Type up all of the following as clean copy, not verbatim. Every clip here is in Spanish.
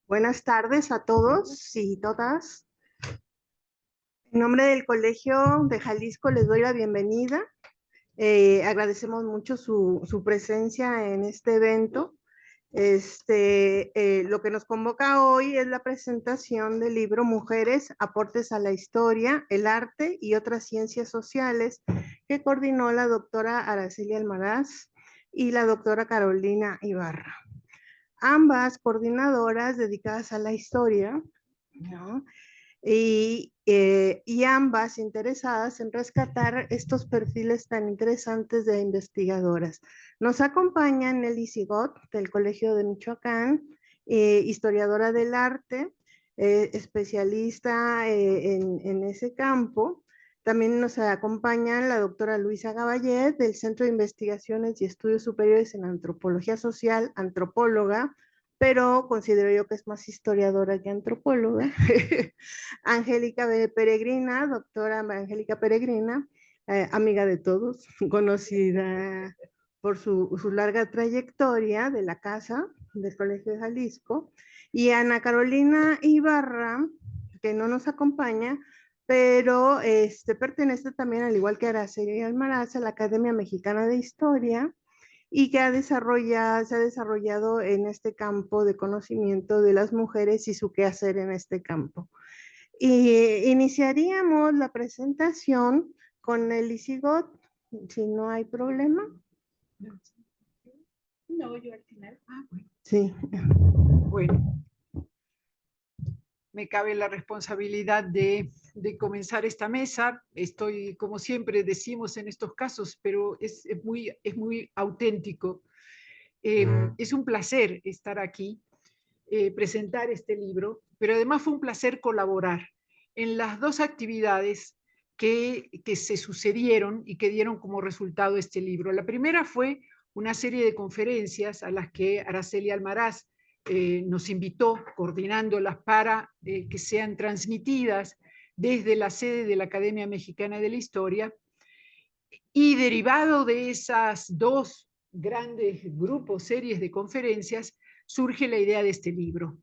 Buenas tardes a todos y todas. En nombre del Colegio de Jalisco les doy la bienvenida. Agradecemos mucho su presencia en este evento. Lo que nos convoca hoy es la presentación del libro Mujeres, aportes a la historia, el arte y otras ciencias sociales, que coordinó la doctora Araceli Almaraz y la doctora Carolina Ibarra. Ambas coordinadoras dedicadas a la historia, ¿no? Y ambas interesadas en rescatar estos perfiles tan interesantes de investigadoras. Nos acompaña Nelly Sigot, del Colegio de Michoacán, historiadora del arte, especialista en ese campo. También nos acompaña la doctora Luisa Gaballet, del Centro de Investigaciones y Estudios Superiores en Antropología Social, antropóloga, pero considero yo que es más historiadora que antropóloga. Angélica Peregrina, doctora Angélica Peregrina, amiga de todos, conocida por su larga trayectoria de la casa del Colegio de Jalisco, y Ana Carolina Ibarra, que no nos acompaña, pero pertenece también, al igual que Araceli Almaraz, a la Academia Mexicana de Historia, y que se ha desarrollado en este campo de conocimiento de las mujeres y su quehacer en este campo. Y iniciaríamos la presentación con el Isigot, si no hay problema. No, yo al final. Bueno. Sí. Bueno, me cabe la responsabilidad de comenzar esta mesa. Estoy, como siempre decimos en estos casos, pero es muy auténtico. Es un placer estar aquí, presentar este libro, pero además fue un placer colaborar en las dos actividades que se sucedieron y que dieron como resultado este libro. La primera fue una serie de conferencias a las que Araceli Almaraz nos invitó, coordinándolas para que sean transmitidas desde la sede de la Academia Mexicana de la Historia, y derivado de esas dos grandes grupos, series de conferencias, surge la idea de este libro.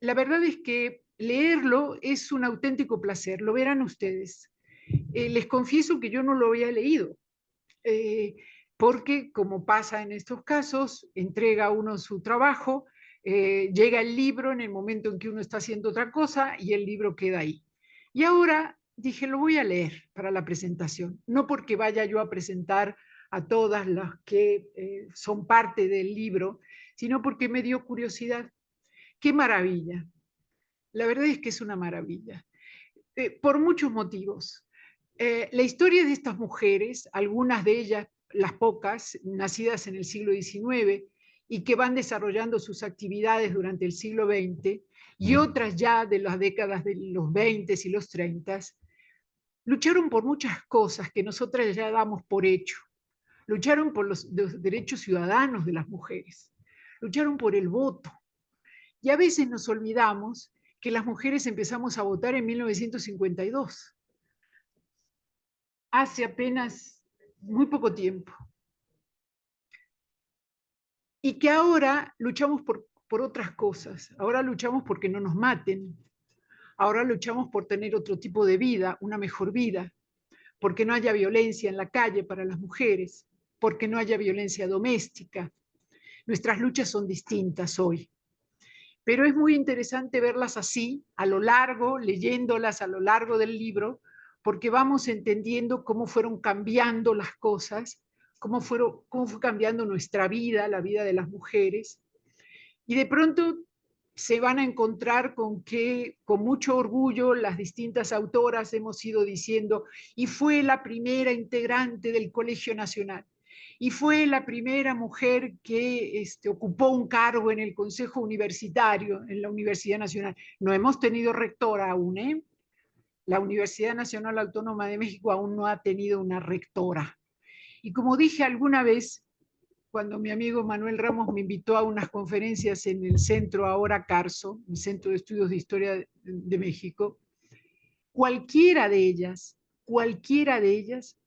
La verdad es que leerlo es un auténtico placer, lo verán ustedes. Les confieso que yo no lo había leído, porque como pasa en estos casos, entrega uno su trabajo, llega el libro en el momento en que uno está haciendo otra cosa y el libro queda ahí. Y ahora dije, lo voy a leer para la presentación, no porque vaya yo a presentar a todas las que son parte del libro, sino porque me dio curiosidad. ¡Qué maravilla! La verdad es que es una maravilla, por muchos motivos. La historia de estas mujeres, algunas de ellas, las pocas, nacidas en el siglo XIX y que van desarrollando sus actividades durante el siglo XX, y otras ya de las décadas de los 20 y los 30, lucharon por muchas cosas que nosotras ya damos por hecho. Lucharon por los derechos ciudadanos de las mujeres, lucharon por el voto. Y a veces nos olvidamos que las mujeres empezamos a votar en 1952, hace apenas muy poco tiempo. Y que ahora luchamos por otras cosas. Ahora luchamos porque no nos maten. Ahora luchamos por tener otro tipo de vida, una mejor vida. Porque no haya violencia en la calle para las mujeres. Porque no haya violencia doméstica. Nuestras luchas son distintas hoy. Pero es muy interesante verlas así, a lo largo, leyéndolas a lo largo del libro, porque vamos entendiendo cómo fueron cambiando las cosas, cómo fue cambiando nuestra vida, la vida de las mujeres, y de pronto se van a encontrar con que con mucho orgullo las distintas autoras hemos ido diciendo, y fue la primera integrante del Colegio Nacional, y fue la primera mujer que ocupó un cargo en el Consejo Universitario, en la Universidad Nacional. No hemos tenido rectora aún, ¿eh? La Universidad Nacional Autónoma de México aún no ha tenido una rectora. Y como dije alguna vez, cuando mi amigo Manuel Ramos me invitó a unas conferencias en el centro ahora Carso, el Centro de Estudios de Historia de México, cualquiera de ellas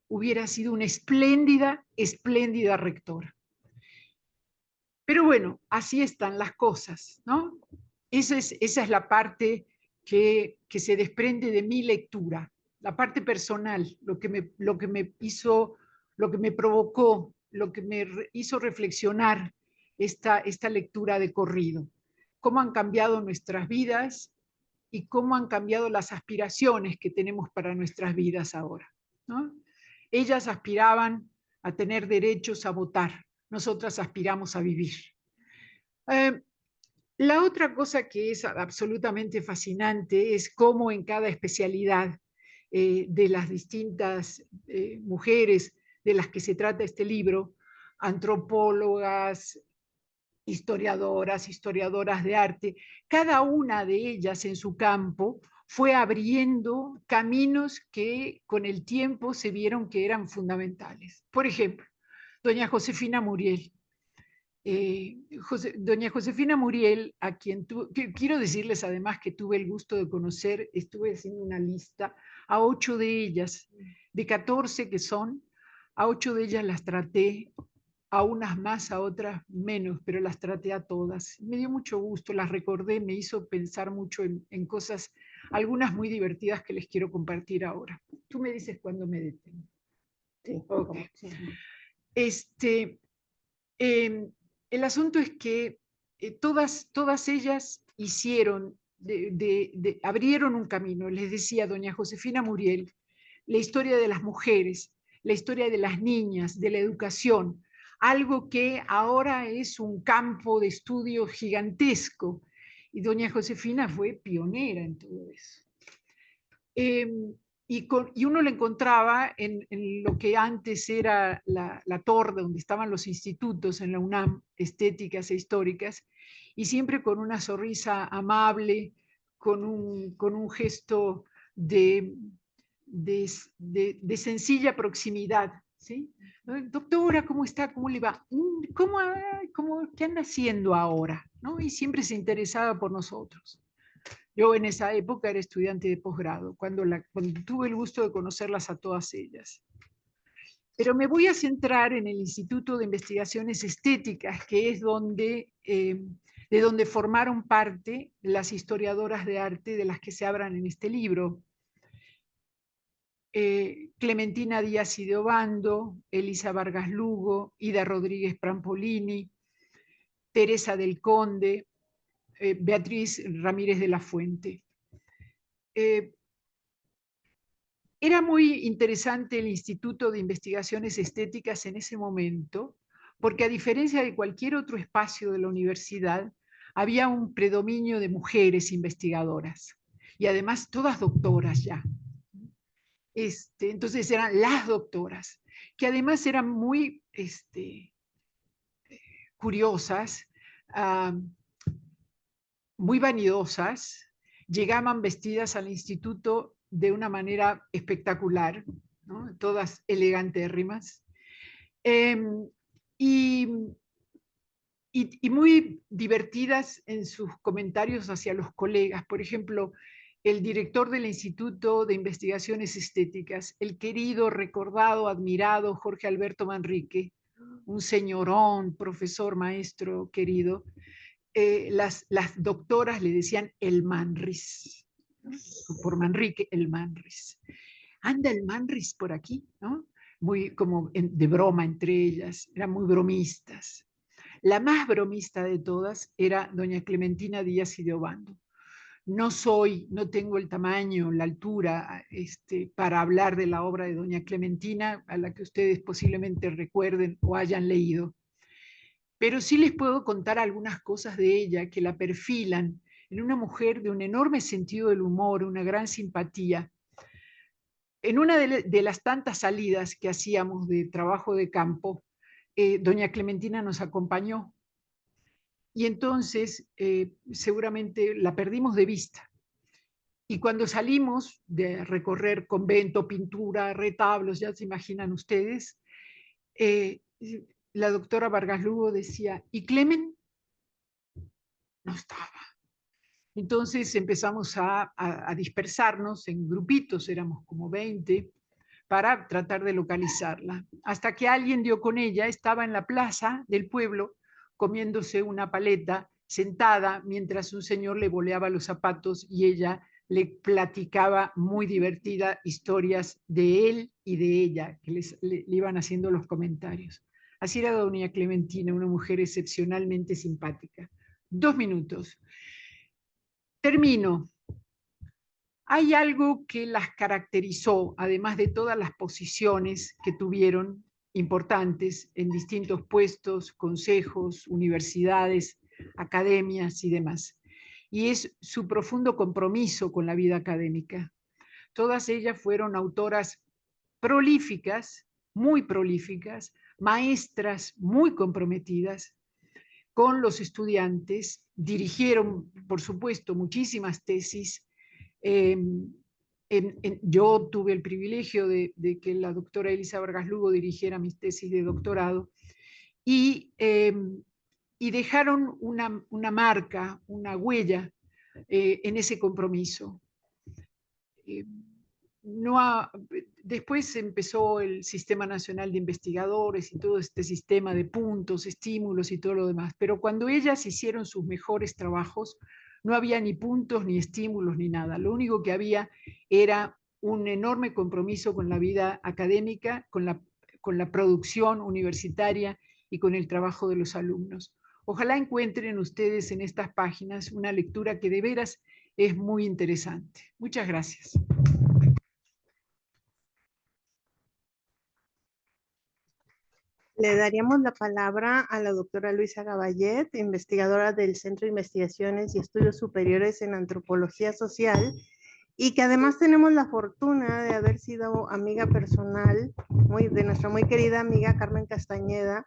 hubiera sido una espléndida, espléndida rectora. Pero bueno, así están las cosas, ¿no? Esa es la parte que se desprende de mi lectura, la parte personal, lo que me hizo, lo que me provocó, lo que me hizo reflexionar esta lectura de corrido. Cómo han cambiado nuestras vidas y cómo han cambiado las aspiraciones que tenemos para nuestras vidas ahora, ¿no? Ellas aspiraban a tener derechos a votar, nosotras aspiramos a vivir. La otra cosa que es absolutamente fascinante es cómo en cada especialidad de las distintas mujeres de las que se trata este libro, antropólogas, historiadoras, historiadoras de arte, cada una de ellas en su campo fue abriendo caminos que con el tiempo se vieron que eran fundamentales. Por ejemplo, doña Josefina Muriel. Doña Josefina Muriel, a quien quiero decirles además que tuve el gusto de conocer, estuve haciendo una lista, a 8 de ellas, de 14 que son, a 8 de ellas las traté, a unas más, a otras menos, pero las traté a todas. Me dio mucho gusto, las recordé, me hizo pensar mucho en cosas, algunas muy divertidas que les quiero compartir ahora. Tú me dices cuándo me detengo. Sí, okay. Sí. El asunto es que todas ellas hicieron, abrieron un camino. Les decía doña Josefina Muriel, la historia de las mujeres, la historia de las niñas, de la educación, algo que ahora es un campo de estudio gigantesco. Y doña Josefina fue pionera en todo eso. Y uno la encontraba en lo que antes era la torre donde estaban los institutos en la UNAM, estéticas e históricas, y siempre con una sonrisa amable, con un gesto de sencilla proximidad, ¿sí? Doctora, ¿cómo está? ¿Cómo le va? ¿Qué anda haciendo ahora? ¿No? Y siempre se interesaba por nosotros. Yo en esa época era estudiante de posgrado, cuando tuve el gusto de conocerlas a todas ellas. Pero me voy a centrar en el Instituto de Investigaciones Estéticas, que es de donde formaron parte las historiadoras de arte de las que se hablan en este libro. Clementina Díaz y de Obando, Elisa Vargas Lugo, Ida Rodríguez Prampolini, Teresa del Conde, Beatriz Ramírez de la Fuente. Era muy interesante el Instituto de Investigaciones Estéticas en ese momento, porque a diferencia de cualquier otro espacio de la universidad, había un predominio de mujeres investigadoras, y además todas doctoras ya. Entonces eran las doctoras, que además eran muy curiosas, muy vanidosas, llegaban vestidas al instituto de una manera espectacular, ¿no? Todas elegantérrimas, y muy divertidas en sus comentarios hacia los colegas. Por ejemplo, el director del Instituto de Investigaciones Estéticas, el querido, recordado, admirado Jorge Alberto Manrique, un señorón, profesor, maestro querido, las doctoras le decían el Manris, ¿no? Por Manrique, el Manris. Anda el Manris por aquí, ¿no? Muy como de broma entre ellas, eran muy bromistas. La más bromista de todas era doña Clementina Díaz y de Obando. No tengo el tamaño, la altura para hablar de la obra de doña Clementina, a la que ustedes posiblemente recuerden o hayan leído. Pero sí les puedo contar algunas cosas de ella que la perfilan en una mujer de un enorme sentido del humor, una gran simpatía. En una de las tantas salidas que hacíamos de trabajo de campo, doña Clementina nos acompañó. Y entonces seguramente la perdimos de vista. Y cuando salimos de recorrer convento, pintura, retablos, ya se imaginan ustedes, la doctora Vargas Lugo decía, ¿y Clemen? No estaba. Entonces empezamos a dispersarnos en grupitos, éramos como 20, para tratar de localizarla. Hasta que alguien dio con ella, estaba en la plaza del pueblo comiéndose una paleta sentada mientras un señor le boleaba los zapatos y ella le platicaba muy divertida historias de él y de ella, que le iban haciendo los comentarios. Así era doña Clementina, una mujer excepcionalmente simpática. 2 minutos. Termino. Hay algo que las caracterizó, además de todas las posiciones que tuvieron importantes en distintos puestos, consejos, universidades, academias y demás. Y es su profundo compromiso con la vida académica. Todas ellas fueron autoras prolíficas, muy prolíficas, maestras muy comprometidas con los estudiantes, dirigieron, por supuesto, muchísimas tesis. Yo tuve el privilegio de que la doctora Elisa Vargas Lugo dirigiera mis tesis de doctorado y dejaron una marca, una huella en ese compromiso. Después empezó el Sistema Nacional de Investigadores y todo este sistema de puntos, estímulos y todo lo demás, pero cuando ellas hicieron sus mejores trabajos, no había ni puntos, ni estímulos, ni nada. Lo único que había era un enorme compromiso con la vida académica, con la producción universitaria y con el trabajo de los alumnos. Ojalá encuentren ustedes en estas páginas una lectura que de veras es muy interesante. Muchas gracias. Le daríamos la palabra a la doctora Luisa Gabayet, investigadora del Centro de Investigaciones y Estudios Superiores en Antropología Social, y que además tenemos la fortuna de haber sido amiga personal de nuestra muy querida amiga Carmen Castañeda,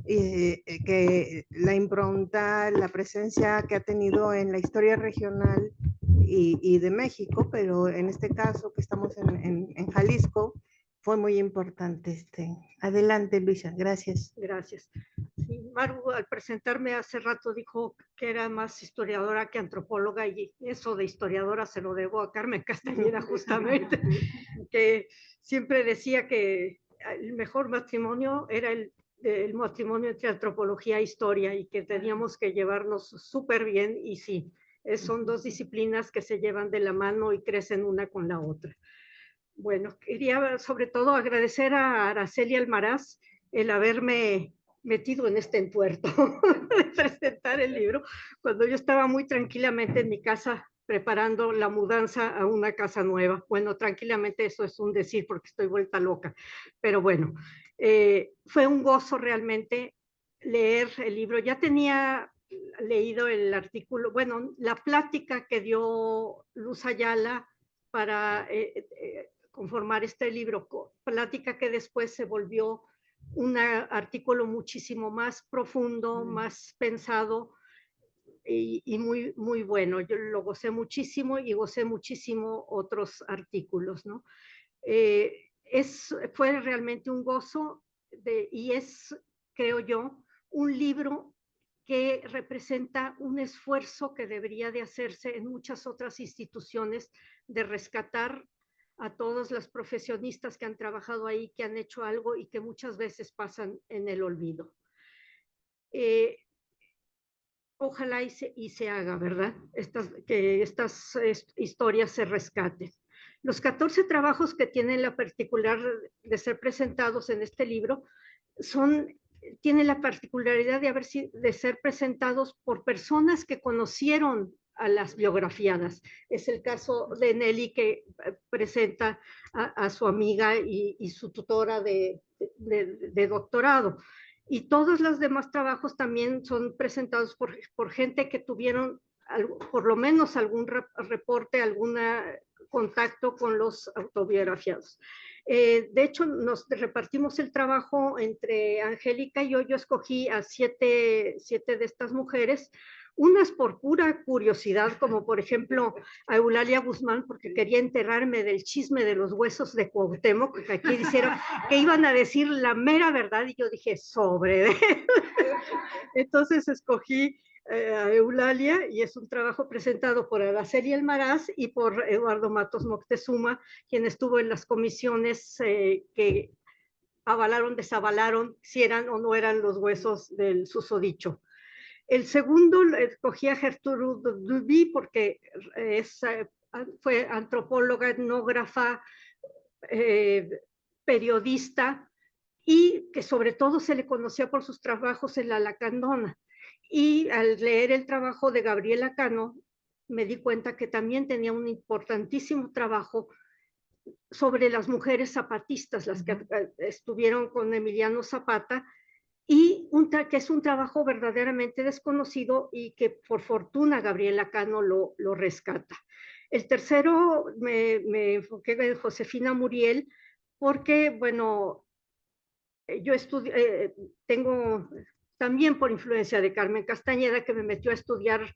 que la impronta, la presencia que ha tenido en la historia regional y de México, pero en este caso que estamos en Jalisco, fue muy importante. Adelante, Luisa, gracias. Gracias. Sí, Maru, al presentarme hace rato, dijo que era más historiadora que antropóloga, y eso de historiadora se lo debo a Carmen Castañeda, justamente, que siempre decía que el mejor matrimonio era el matrimonio entre antropología e historia, y que teníamos que llevarnos súper bien, y sí, son dos disciplinas que se llevan de la mano y crecen una con la otra. Bueno, quería sobre todo agradecer a Araceli Almaraz el haberme metido en este entuerto de presentar el libro, cuando yo estaba muy tranquilamente en mi casa preparando la mudanza a una casa nueva. Bueno, tranquilamente eso es un decir porque estoy vuelta loca, pero bueno, fue un gozo realmente leer el libro. Ya tenía leído el artículo, bueno, la plática que dio Luz Ayala para conformar este libro, plática que después se volvió un artículo muchísimo más profundo, más pensado y muy, muy bueno. Yo lo gocé muchísimo y gocé muchísimo otros artículos, ¿no? Fue realmente un gozo y es, creo yo, un libro que representa un esfuerzo que debería de hacerse en muchas otras instituciones de rescatar a todas las profesionistas que han trabajado ahí, que han hecho algo y que muchas veces pasan en el olvido. Ojalá y se haga, ¿verdad? Que estas historias se rescaten. Los 14 trabajos que tienen la particular de ser presentados en este libro tienen la particularidad de ser presentados por personas que conocieron a las biografiadas. Es el caso de Nelly, que presenta a su amiga y su tutora de doctorado. Y todos los demás trabajos también son presentados por gente que tuvieron por lo menos algún reporte, algún contacto con los autobiografiados. De hecho, nos repartimos el trabajo entre Angélica y yo escogí a siete de estas mujeres, unas por pura curiosidad, como por ejemplo a Eulalia Guzmán, porque quería enterarme del chisme de los huesos de Cuauhtémoc, que aquí dijeron que iban a decir la mera verdad, y yo dije, sobre. Entonces escogí a Eulalia, y es un trabajo presentado por Araceli Almaraz y por Eduardo Matos Moctezuma, quien estuvo en las comisiones que avalaron, desavalaron si eran o no eran los huesos del susodicho. El segundo escogí a Gertrude Duby porque fue antropóloga, etnógrafa, periodista, y que sobre todo se le conocía por sus trabajos en la Lacandona. Y al leer el trabajo de Gabriela Cano, me di cuenta que también tenía un importantísimo trabajo sobre las mujeres zapatistas, las que estuvieron con Emiliano Zapata, y que es un trabajo verdaderamente desconocido y que por fortuna Gabriela Cano lo rescata. El tercero me enfoqué en Josefina Muriel, porque, bueno, yo tengo también por influencia de Carmen Castañeda, que me metió a estudiar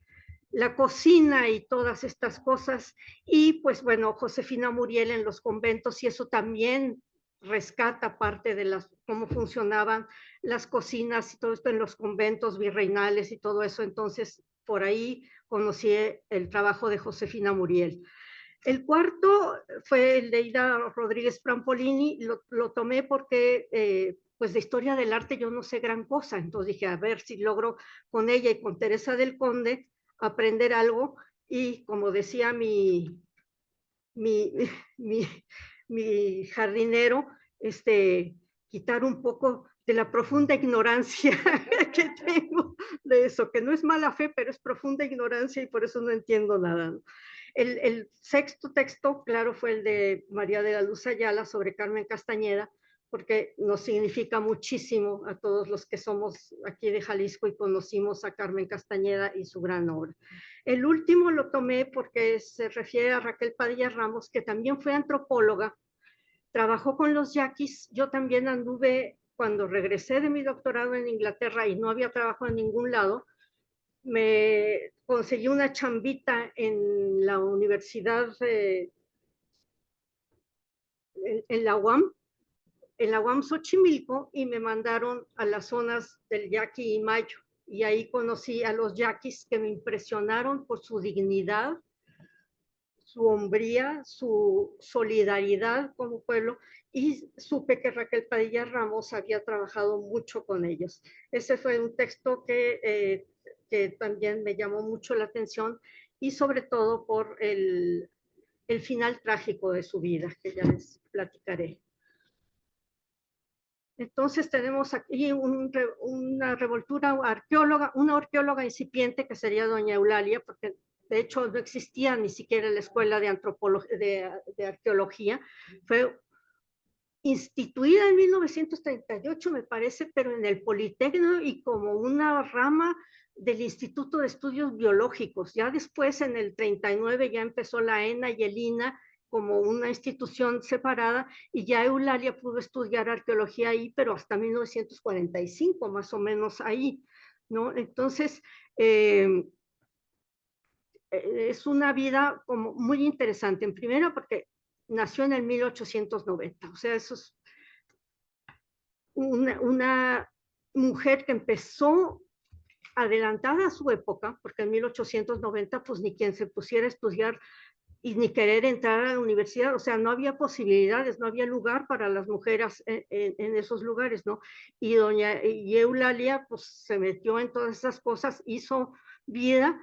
la cocina y todas estas cosas, y pues bueno, Josefina Muriel en los conventos, y eso también rescata parte de cómo funcionaban las cocinas y todo esto en los conventos virreinales y todo eso. Entonces, por ahí conocí el trabajo de Josefina Muriel. El cuarto fue el de Ida Rodríguez Prampolini. Lo tomé porque pues de historia del arte yo no sé gran cosa, entonces dije, a ver si logro con ella y con Teresa del Conde aprender algo, y como decía mi jardinero, quitar un poco de la profunda ignorancia que tengo de eso, que no es mala fe, pero es profunda ignorancia y por eso no entiendo nada, ¿no? El sexto texto, claro, fue el de María de la Luz Ayala sobre Carmen Castañeda, porque nos significa muchísimo a todos los que somos aquí de Jalisco y conocimos a Carmen Castañeda y su gran obra. El último lo tomé porque se refiere a Raquel Padilla Ramos, que también fue antropóloga, trabajó con los yaquis. Yo también anduve, cuando regresé de mi doctorado en Inglaterra y no había trabajo en ningún lado, me conseguí una chambita en la universidad, en la UAM Xochimilco, y me mandaron a las zonas del Yaqui y Mayo, y ahí conocí a los yaquis, que me impresionaron por su dignidad, su hombría, su solidaridad como pueblo, y supe que Raquel Padilla Ramos había trabajado mucho con ellos. Ese fue un texto que también me llamó mucho la atención, y sobre todo por el final trágico de su vida, que ya les platicaré. Entonces tenemos aquí una revoltura arqueóloga, una arqueóloga incipiente, que sería doña Eulalia, porque de hecho no existía ni siquiera la escuela de antropología, de arqueología. Fue instituida en 1938, me parece, pero en el Politécnico y como una rama del Instituto de Estudios Biológicos. Ya después, en el 39, ya empezó la ENA y el INA como una institución separada, y ya Eulalia pudo estudiar arqueología ahí, pero hasta 1945, más o menos ahí, ¿no? Entonces, es una vida como muy interesante, en primera porque nació en el 1890, o sea, eso es una mujer que empezó adelantada a su época, porque en 1890 pues ni quien se pusiera a estudiar y ni querer entrar a la universidad, o sea, no había posibilidades, no había lugar para las mujeres en esos lugares, ¿no? Y doña Eulalia pues se metió en todas esas cosas, hizo vida,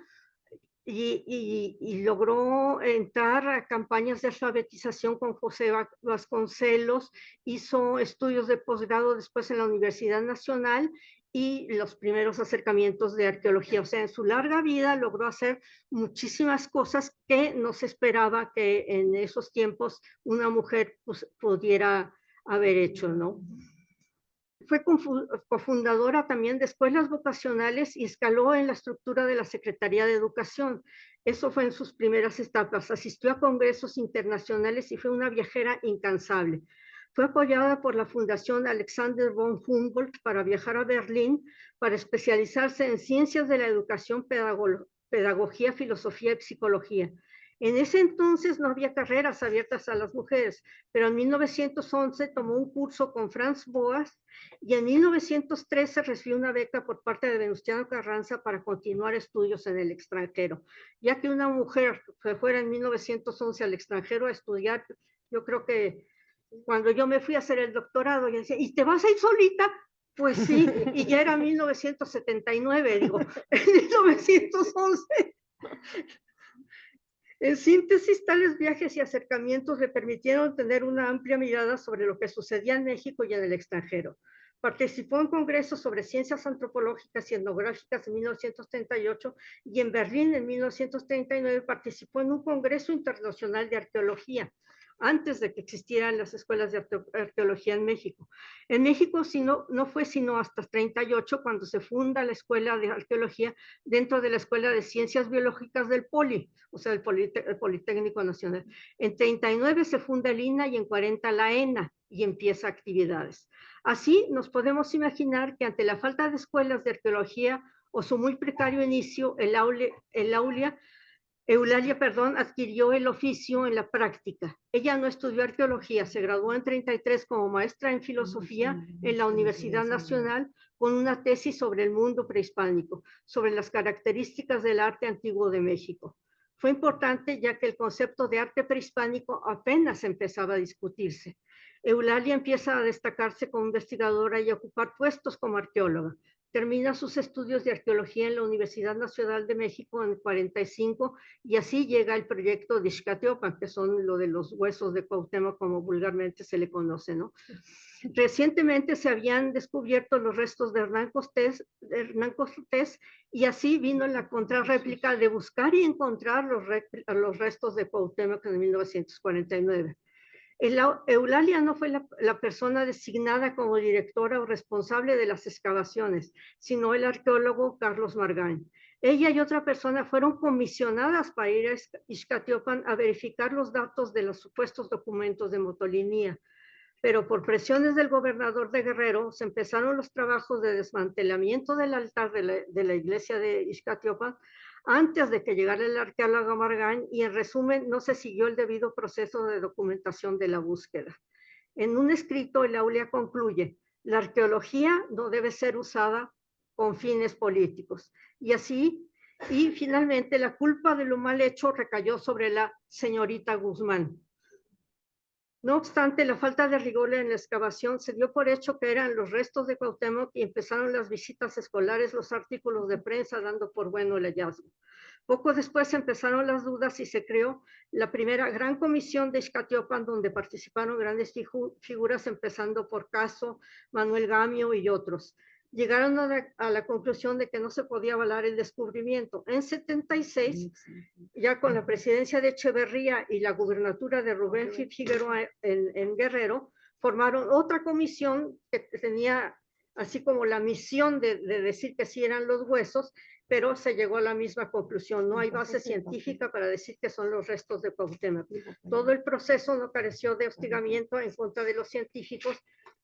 y logró entrar a campañas de alfabetización con José Vasconcelos, hizo estudios de posgrado después en la Universidad Nacional y los primeros acercamientos de arqueología. O sea, en su larga vida logró hacer muchísimas cosas que no se esperaba que en esos tiempos una mujer pues, pudiera haber hecho, ¿no? Fue cofundadora también de escuelas vocacionales y escaló en la estructura de la Secretaría de Educación. Eso fue en sus primeras etapas. Asistió a congresos internacionales y fue una viajera incansable. Fue apoyada por la Fundación Alexander von Humboldt para viajar a Berlín para especializarse en ciencias de la educación, pedagogía, filosofía y psicología. En ese entonces no había carreras abiertas a las mujeres, pero en 1911 tomó un curso con Franz Boas, y en 1913 recibió una beca por parte de Venustiano Carranza para continuar estudios en el extranjero. Ya que una mujer que fuera en 1911 al extranjero a estudiar, yo creo que cuando yo me fui a hacer el doctorado, yo decía, ¿y te vas a ir solita? Pues sí, y ya era 1979, digo, en 1911. En síntesis, tales viajes y acercamientos le permitieron tener una amplia mirada sobre lo que sucedía en México y en el extranjero. Participó en congresos sobre ciencias antropológicas y etnográficas en 1938 y en Berlín en 1939 participó en un congreso internacional de arqueología, antes de que existieran las escuelas de arqueología en México. En México no fue sino hasta 38 cuando se funda la Escuela de Arqueología dentro de la Escuela de Ciencias Biológicas del Poli, o sea, el Politécnico Nacional. En 39 se funda el INA y en 40 la ENA y empieza actividades. Así nos podemos imaginar que ante la falta de escuelas de arqueología o su muy precario inicio, Eulalia, adquirió el oficio en la práctica. Ella no estudió arqueología, se graduó en 33 como maestra en filosofía en la Universidad Nacional con una tesis sobre el mundo prehispánico, sobre las características del arte antiguo de México. Fue importante ya que el concepto de arte prehispánico apenas empezaba a discutirse. Eulalia empieza a destacarse como investigadora y a ocupar puestos como arqueóloga. Termina sus estudios de arqueología en la Universidad Nacional de México en 45 y así llega el proyecto de Ixcatiopan, que son lo de los huesos de Cuauhtémoc, como vulgarmente se le conoce, ¿no? Recientemente se habían descubierto los restos de Hernán Cortés y así vino la contrarréplica de buscar y encontrar los restos de Cuauhtémoc en 1949. Eulalia no fue la persona designada como directora o responsable de las excavaciones, sino el arqueólogo Carlos Margain. Ella y otra persona fueron comisionadas para ir a Ixcatiopan a verificar los datos de los supuestos documentos de Motolinía, pero por presiones del gobernador de Guerrero se empezaron los trabajos de desmantelamiento del altar de la iglesia de Ixcatiopan antes de que llegara el arqueólogo Margain y en resumen no se siguió el debido proceso de documentación de la búsqueda. En un escrito, Eulalia concluye, la arqueología no debe ser usada con fines políticos. Y finalmente la culpa de lo mal hecho recayó sobre la señorita Guzmán. No obstante, la falta de rigor en la excavación se dio por hecho que eran los restos de Cuauhtémoc y empezaron las visitas escolares, los artículos de prensa dando por bueno el hallazgo. Poco después empezaron las dudas y se creó la primera gran comisión de Ixcatiopan donde participaron grandes figuras empezando por Caso, Manuel Gamio y otros. Llegaron a la conclusión de que no se podía avalar el descubrimiento. En 76, ya con la presidencia de Echeverría y la gubernatura de Rubén Figueroa en Guerrero, formaron otra comisión que tenía así como la misión de decir que sí eran los huesos, pero se llegó a la misma conclusión. No hay base científica para decir que son los restos de Cuauhtémoc. Todo el proceso no careció de hostigamiento en contra de los científicos,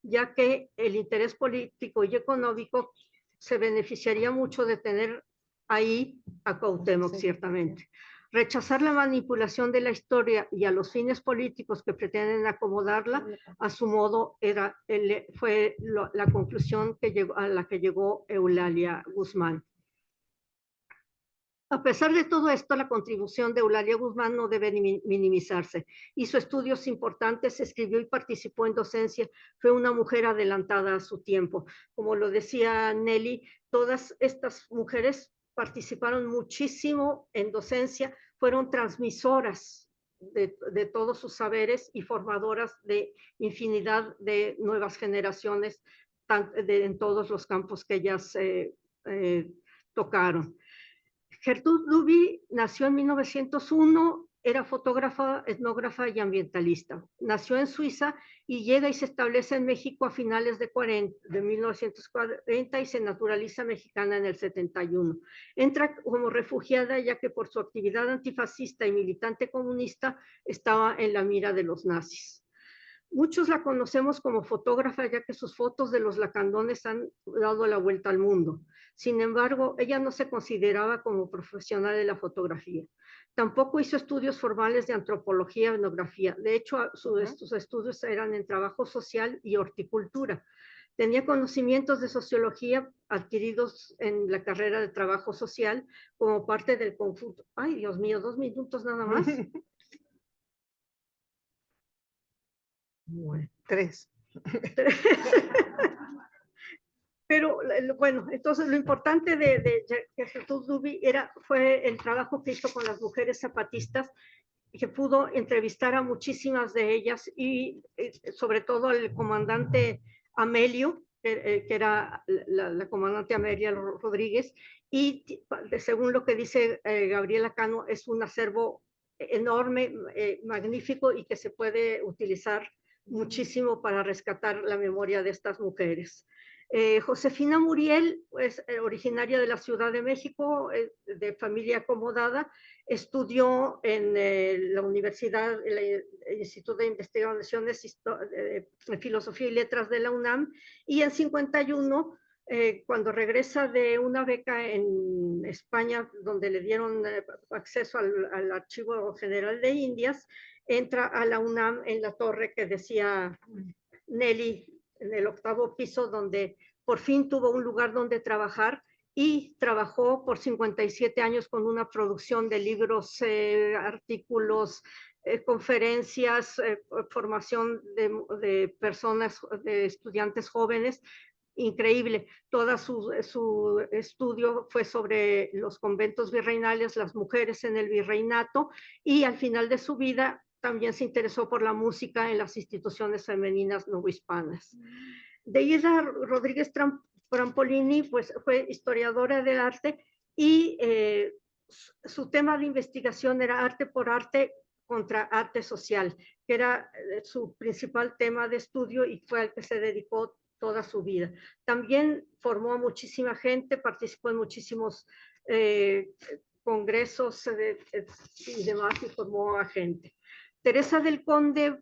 ya que el interés político y económico se beneficiaría mucho de tener ahí a Cuauhtémoc, ciertamente. Rechazar la manipulación de la historia y a los fines políticos que pretenden acomodarla, a su modo, fue la conclusión a la que llegó Eulalia Guzmán. A pesar de todo esto, la contribución de Eulalia Guzmán no debe minimizarse. Hizo estudios importantes, escribió y participó en docencia. Fue una mujer adelantada a su tiempo. Como lo decía Nelly, todas estas mujeres participaron muchísimo en docencia, fueron transmisoras de todos sus saberes y formadoras de infinidad de nuevas generaciones en todos los campos que ellas tocaron. Gertrude Duby nació en 1901, era fotógrafa, etnógrafa y ambientalista. Nació en Suiza y llega y se establece en México a finales de 1940 y se naturaliza mexicana en el 71. Entra como refugiada ya que por su actividad antifascista y militante comunista estaba en la mira de los nazis. Muchos la conocemos como fotógrafa ya que sus fotos de los lacandones han dado la vuelta al mundo. Sin embargo, ella no se consideraba como profesional de la fotografía. Tampoco hizo estudios formales de antropología o etnografía. De hecho, sus estudios eran en trabajo social y horticultura. Tenía conocimientos de sociología adquiridos en la carrera de trabajo social como parte del conjunto. Ay, Dios mío, 2 minutos nada más. Bueno, 3. Pero bueno, entonces lo importante de Gertrudis Duby fue el trabajo que hizo con las mujeres zapatistas, que pudo entrevistar a muchísimas de ellas y sobre todo al comandante Amelio, que era la comandante Amelia Rodríguez, y según lo que dice Gabriela Cano, es un acervo enorme, magnífico, y que se puede utilizar muchísimo para rescatar la memoria de estas mujeres. Josefina Muriel, pues, originaria de la Ciudad de México, de familia acomodada, estudió en la Universidad, el Instituto de Investigaciones de Filosofía y Letras de la UNAM, y en 51, cuando regresa de una beca en España, donde le dieron acceso al Archivo General de Indias, entra a la UNAM en la torre que decía Nelly, en el 8º piso, donde por fin tuvo un lugar donde trabajar, y trabajó por 57 años con una producción de libros, artículos, conferencias, formación de personas, de estudiantes jóvenes. Increíble. Todo su estudio fue sobre los conventos virreinales, las mujeres en el virreinato, y al final de su vida también se interesó por la música en las instituciones femeninas novohispanas. Deida Rodríguez Trampolini, pues, fue historiadora del arte, y su tema de investigación era arte por arte contra arte social, que era su principal tema de estudio, y fue al que se dedicó toda su vida. También formó a muchísima gente, participó en muchísimos congresos y demás, y formó a gente. Teresa del Conde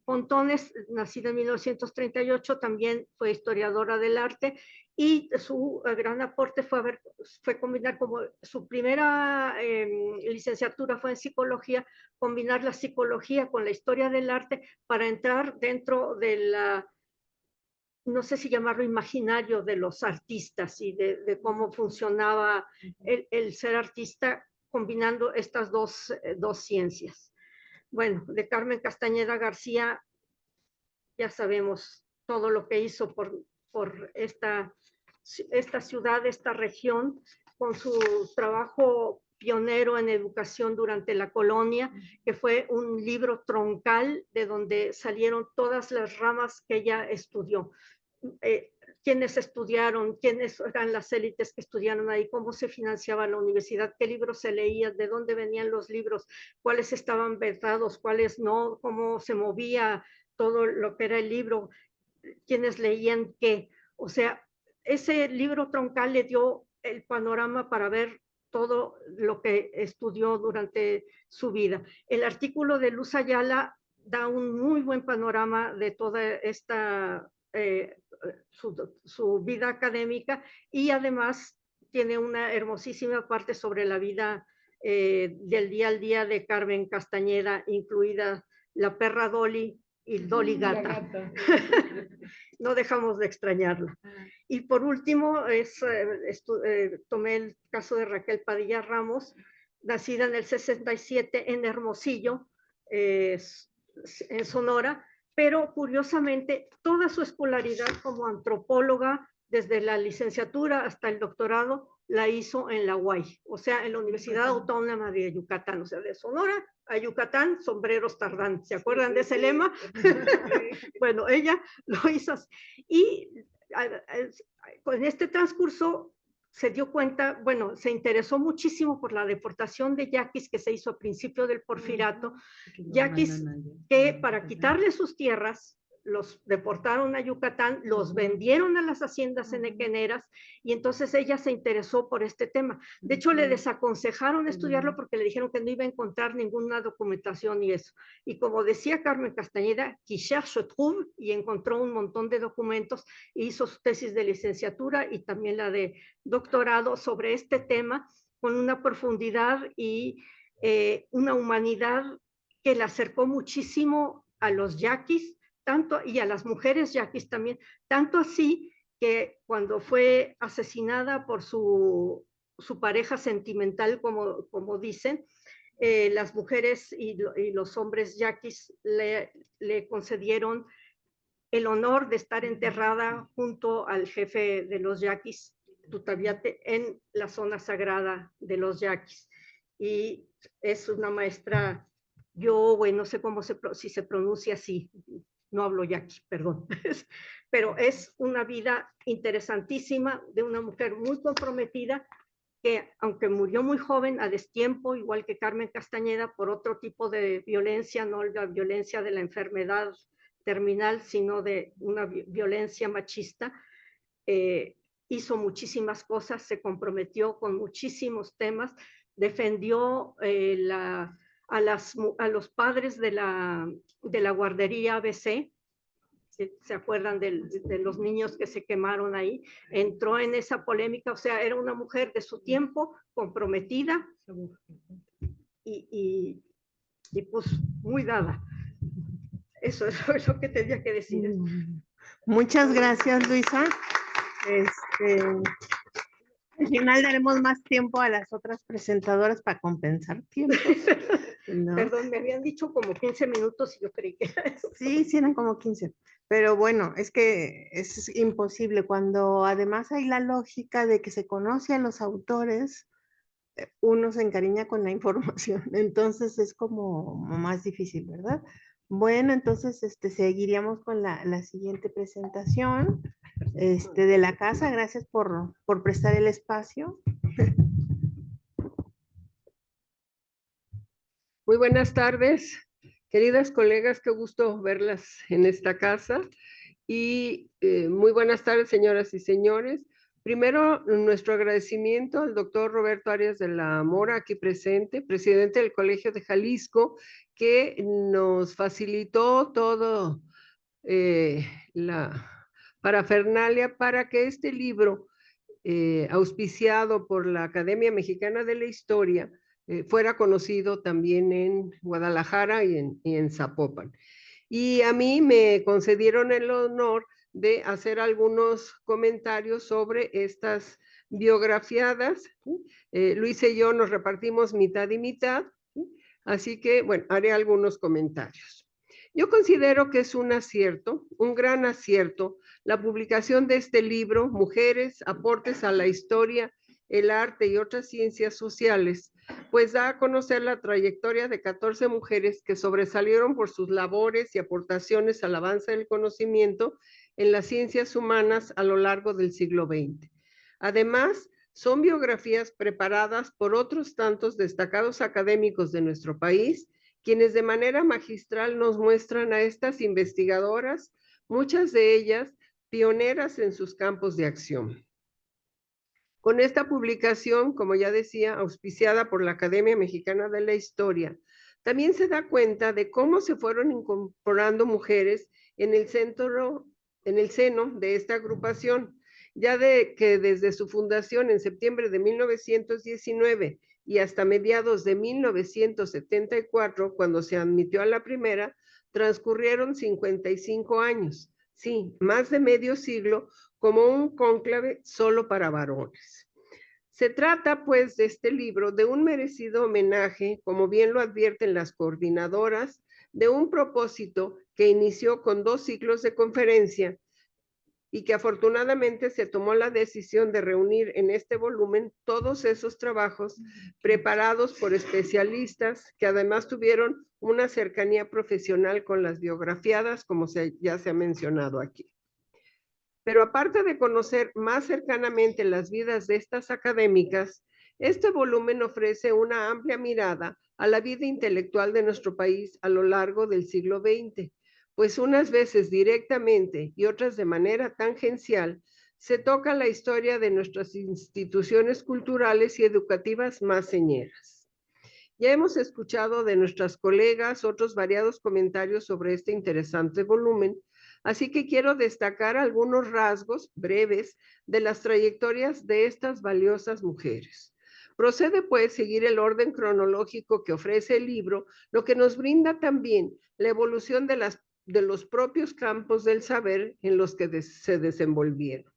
Pontones, nacida en 1938, también fue historiadora del arte, y su gran aporte fue combinar, como su primera licenciatura fue en psicología, combinar la psicología con la historia del arte para entrar dentro de la, no sé si llamarlo imaginario, de los artistas, y de cómo funcionaba el ser artista combinando estas dos ciencias. Bueno, de Carmen Castañeda García ya sabemos todo lo que hizo por esta ciudad, esta región, con su trabajo pionero en educación durante la colonia, que fue un libro troncal de donde salieron todas las ramas que ella estudió. Quiénes estudiaron, quiénes eran las élites que estudiaron ahí, cómo se financiaba la universidad, qué libros se leían, de dónde venían los libros, cuáles estaban vetados, cuáles no, cómo se movía todo lo que era el libro, quiénes leían qué. O sea, ese libro troncal le dio el panorama para ver todo lo que estudió durante su vida. El artículo de Luz Ayala da un muy buen panorama de toda esta su vida académica, y además tiene una hermosísima parte sobre la vida del día al día de Carmen Castañeda, incluida la perra Dolly y Dolly Gata. No dejamos de extrañarla. Y por último, tomé el caso de Raquel Padilla Ramos, nacida en el 67 en Hermosillo, en Sonora, pero curiosamente toda su escolaridad como antropóloga, desde la licenciatura hasta el doctorado, la hizo en la UAY, o sea, en la Universidad Autónoma de Yucatán, o sea, de Sonora a Yucatán, sombreros tardán. ¿Se acuerdan de ese lema? Bueno, ella lo hizo así. Y en este transcurso se dio cuenta, bueno, se interesó muchísimo por la deportación de yaquis que se hizo a principio del Porfiriato, yaquis que para quitarle sus tierras los deportaron a Yucatán, los vendieron a las haciendas enequeneras, y entonces ella se interesó por este tema. De hecho, le desaconsejaron estudiarlo porque le dijeron que no iba a encontrar ninguna documentación y eso. Y como decía Carmen Castañeda, qui cherche trouve, y encontró un montón de documentos, e hizo su tesis de licenciatura y también la de doctorado sobre este tema, con una profundidad y una humanidad que le acercó muchísimo a los yaquis, tanto, y a las mujeres yaquis también, tanto así que cuando fue asesinada por su pareja sentimental, como dicen, las mujeres y los hombres yaquis le concedieron el honor de estar enterrada junto al jefe de los yaquis, Tutaviate, en la zona sagrada de los yaquis. Y es una maestra, yo, bueno, no sé si se pronuncia así, no hablo yaqui, perdón, pero es una vida interesantísima de una mujer muy comprometida que, aunque murió muy joven, a destiempo, igual que Carmen Castañeda, por otro tipo de violencia, no la violencia de la enfermedad terminal, sino de una violencia machista, hizo muchísimas cosas, se comprometió con muchísimos temas, defendió a los padres de la guardería ABC, ¿se acuerdan de los niños que se quemaron ahí? Entró en esa polémica, o sea, era una mujer de su tiempo, comprometida y pues muy dada. Eso es lo que tenía que decir. Muchas gracias, Luisa. Al final daremos más tiempo a las otras presentadoras para compensar tiempo, ¿no? Perdón, me habían dicho como 15 minutos y yo creí que era eso. Sí, eran como 15. Pero bueno, es que es imposible cuando además hay la lógica de que se conoce a los autores, uno se encariña con la información, entonces es como más difícil, ¿verdad? Bueno, entonces seguiríamos con la siguiente presentación de la casa. Gracias por prestar el espacio. Muy buenas tardes, queridas colegas, qué gusto verlas en esta casa. Y muy buenas tardes, señoras y señores. Primero, nuestro agradecimiento al doctor Roberto Arias de la Mora, aquí presente, presidente del Colegio de Jalisco, que nos facilitó todo la parafernalia para que este libro, auspiciado por la Academia Mexicana de la Historia, fuera conocido también en Guadalajara y en Zapopan. Y a mí me concedieron el honor de hacer algunos comentarios sobre estas biografiadas. Luis y yo nos repartimos mitad y mitad, así que, bueno, haré algunos comentarios. Yo considero que es un acierto, un gran acierto, la publicación de este libro, Mujeres, aportes a la historia, el arte y otras ciencias sociales, pues da a conocer la trayectoria de 14 mujeres que sobresalieron por sus labores y aportaciones al avance del conocimiento en las ciencias humanas a lo largo del siglo XX. Además, son biografías preparadas por otros tantos destacados académicos de nuestro país, quienes de manera magistral nos muestran a estas investigadoras, muchas de ellas pioneras en sus campos de acción. Con esta publicación, como ya decía, auspiciada por la Academia Mexicana de la Historia, también se da cuenta de cómo se fueron incorporando mujeres en el seno de esta agrupación, ya de que desde su fundación en septiembre de 1919 y hasta mediados de 1974, cuando se admitió a la primera, transcurrieron 55 años, sí, más de medio siglo, como un cónclave solo para varones. Se trata, pues, de este libro de un merecido homenaje, como bien lo advierten las coordinadoras, de un propósito que inició con 2 ciclos de conferencia y que afortunadamente se tomó la decisión de reunir en este volumen todos esos trabajos preparados por especialistas que además tuvieron una cercanía profesional con las biografiadas, como ya se ha mencionado aquí. Pero aparte de conocer más cercanamente las vidas de estas académicas, este volumen ofrece una amplia mirada a la vida intelectual de nuestro país a lo largo del siglo XX, pues unas veces directamente y otras de manera tangencial se toca la historia de nuestras instituciones culturales y educativas más señeras. Ya hemos escuchado de nuestras colegas otros variados comentarios sobre este interesante volumen, así que quiero destacar algunos rasgos breves de las trayectorias de estas valiosas mujeres. Procede, pues, seguir el orden cronológico que ofrece el libro, lo que nos brinda también la evolución de los propios campos del saber en los que se desenvolvieron.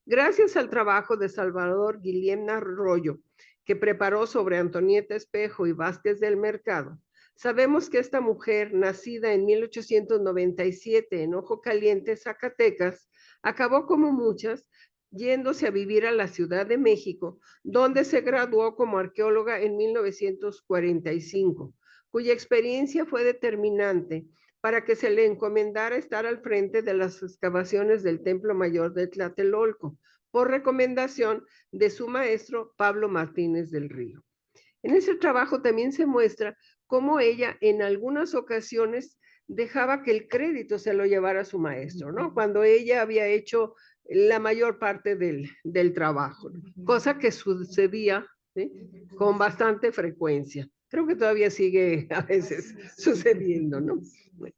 Gracias al trabajo de Salvador Guillem Arroyo, que preparó sobre Antonieta Espejo y Vázquez del Mercado, Sabemos que esta mujer, nacida en 1897 en Ojo Caliente, Zacatecas, acabó como muchas yéndose a vivir a la Ciudad de México, donde se graduó como arqueóloga en 1945, cuya experiencia fue determinante para que se le encomendara estar al frente de las excavaciones del Templo Mayor de Tlatelolco, por recomendación de su maestro Pablo Martínez del Río. En ese trabajo también se muestra cómo ella en algunas ocasiones dejaba que el crédito se lo llevara su maestro, ¿no? Cuando ella había hecho la mayor parte del trabajo, ¿no? Cosa que sucedía, ¿sí?, con bastante frecuencia. Creo que todavía sigue a veces sucediendo, ¿no? Bueno.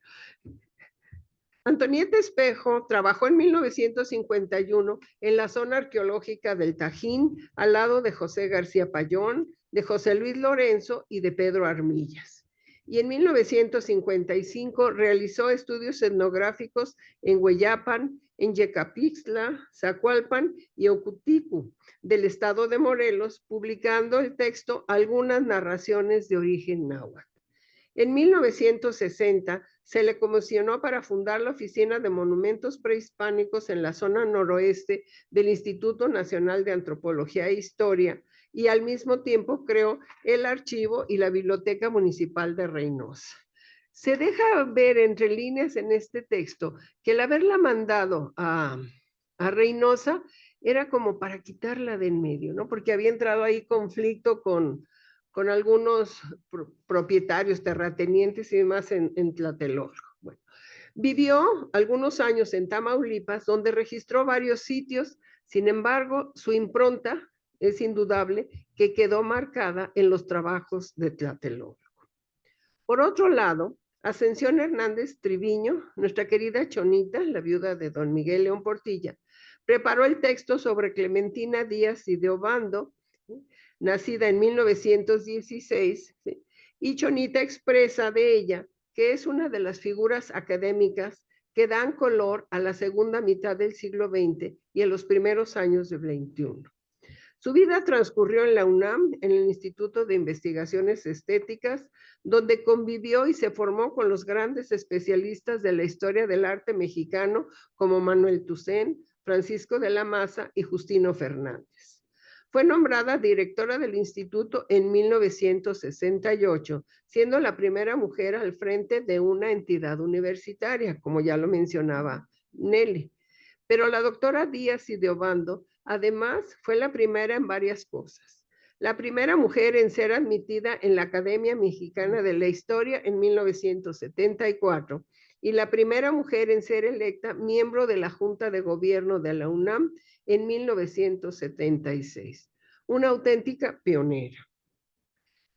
Antonieta Espejo trabajó en 1951 en la zona arqueológica del Tajín, al lado de José García Payón, de José Luis Lorenzo y de Pedro Armillas. Y en 1955 realizó estudios etnográficos en Hueyapan, en Yecapixtla, Zacualpan y Ocuticu, del estado de Morelos, publicando el texto Algunas narraciones de origen náhuatl. En 1960 se le comisionó para fundar la Oficina de Monumentos Prehispánicos en la zona noroeste del Instituto Nacional de Antropología e Historia, y al mismo tiempo creó el archivo y la Biblioteca Municipal de Reynosa. Se deja ver entre líneas en este texto que el haberla mandado a Reynosa era como para quitarla de en medio, ¿no? Porque había entrado ahí conflicto con algunos propietarios, terratenientes y demás en Tlatelolco. Bueno, vivió algunos años en Tamaulipas, donde registró varios sitios. Sin embargo, su impronta es indudable que quedó marcada en los trabajos de Tlatelolco. Por otro lado, Ascensión Hernández Triviño, nuestra querida Chonita, la viuda de don Miguel León Portilla, preparó el texto sobre Clementina Díaz y de Obando, nacida en 1916, ¿sí?, y Chonita expresa de ella que es una de las figuras académicas que dan color a la segunda mitad del siglo XX y en los primeros años del XXI. Su vida transcurrió en la UNAM, en el Instituto de Investigaciones Estéticas, donde convivió y se formó con los grandes especialistas de la historia del arte mexicano como Manuel Toussaint, Francisco de la Maza y Justino Fernández. Fue nombrada directora del instituto en 1968, siendo la primera mujer al frente de una entidad universitaria, como ya lo mencionaba Nelly. Pero la doctora Díaz y de Obando, además, fue la primera en varias cosas. La primera mujer en ser admitida en la Academia Mexicana de la Historia en 1974 y la primera mujer en ser electa miembro de la Junta de Gobierno de la UNAM en 1976. Una auténtica pionera.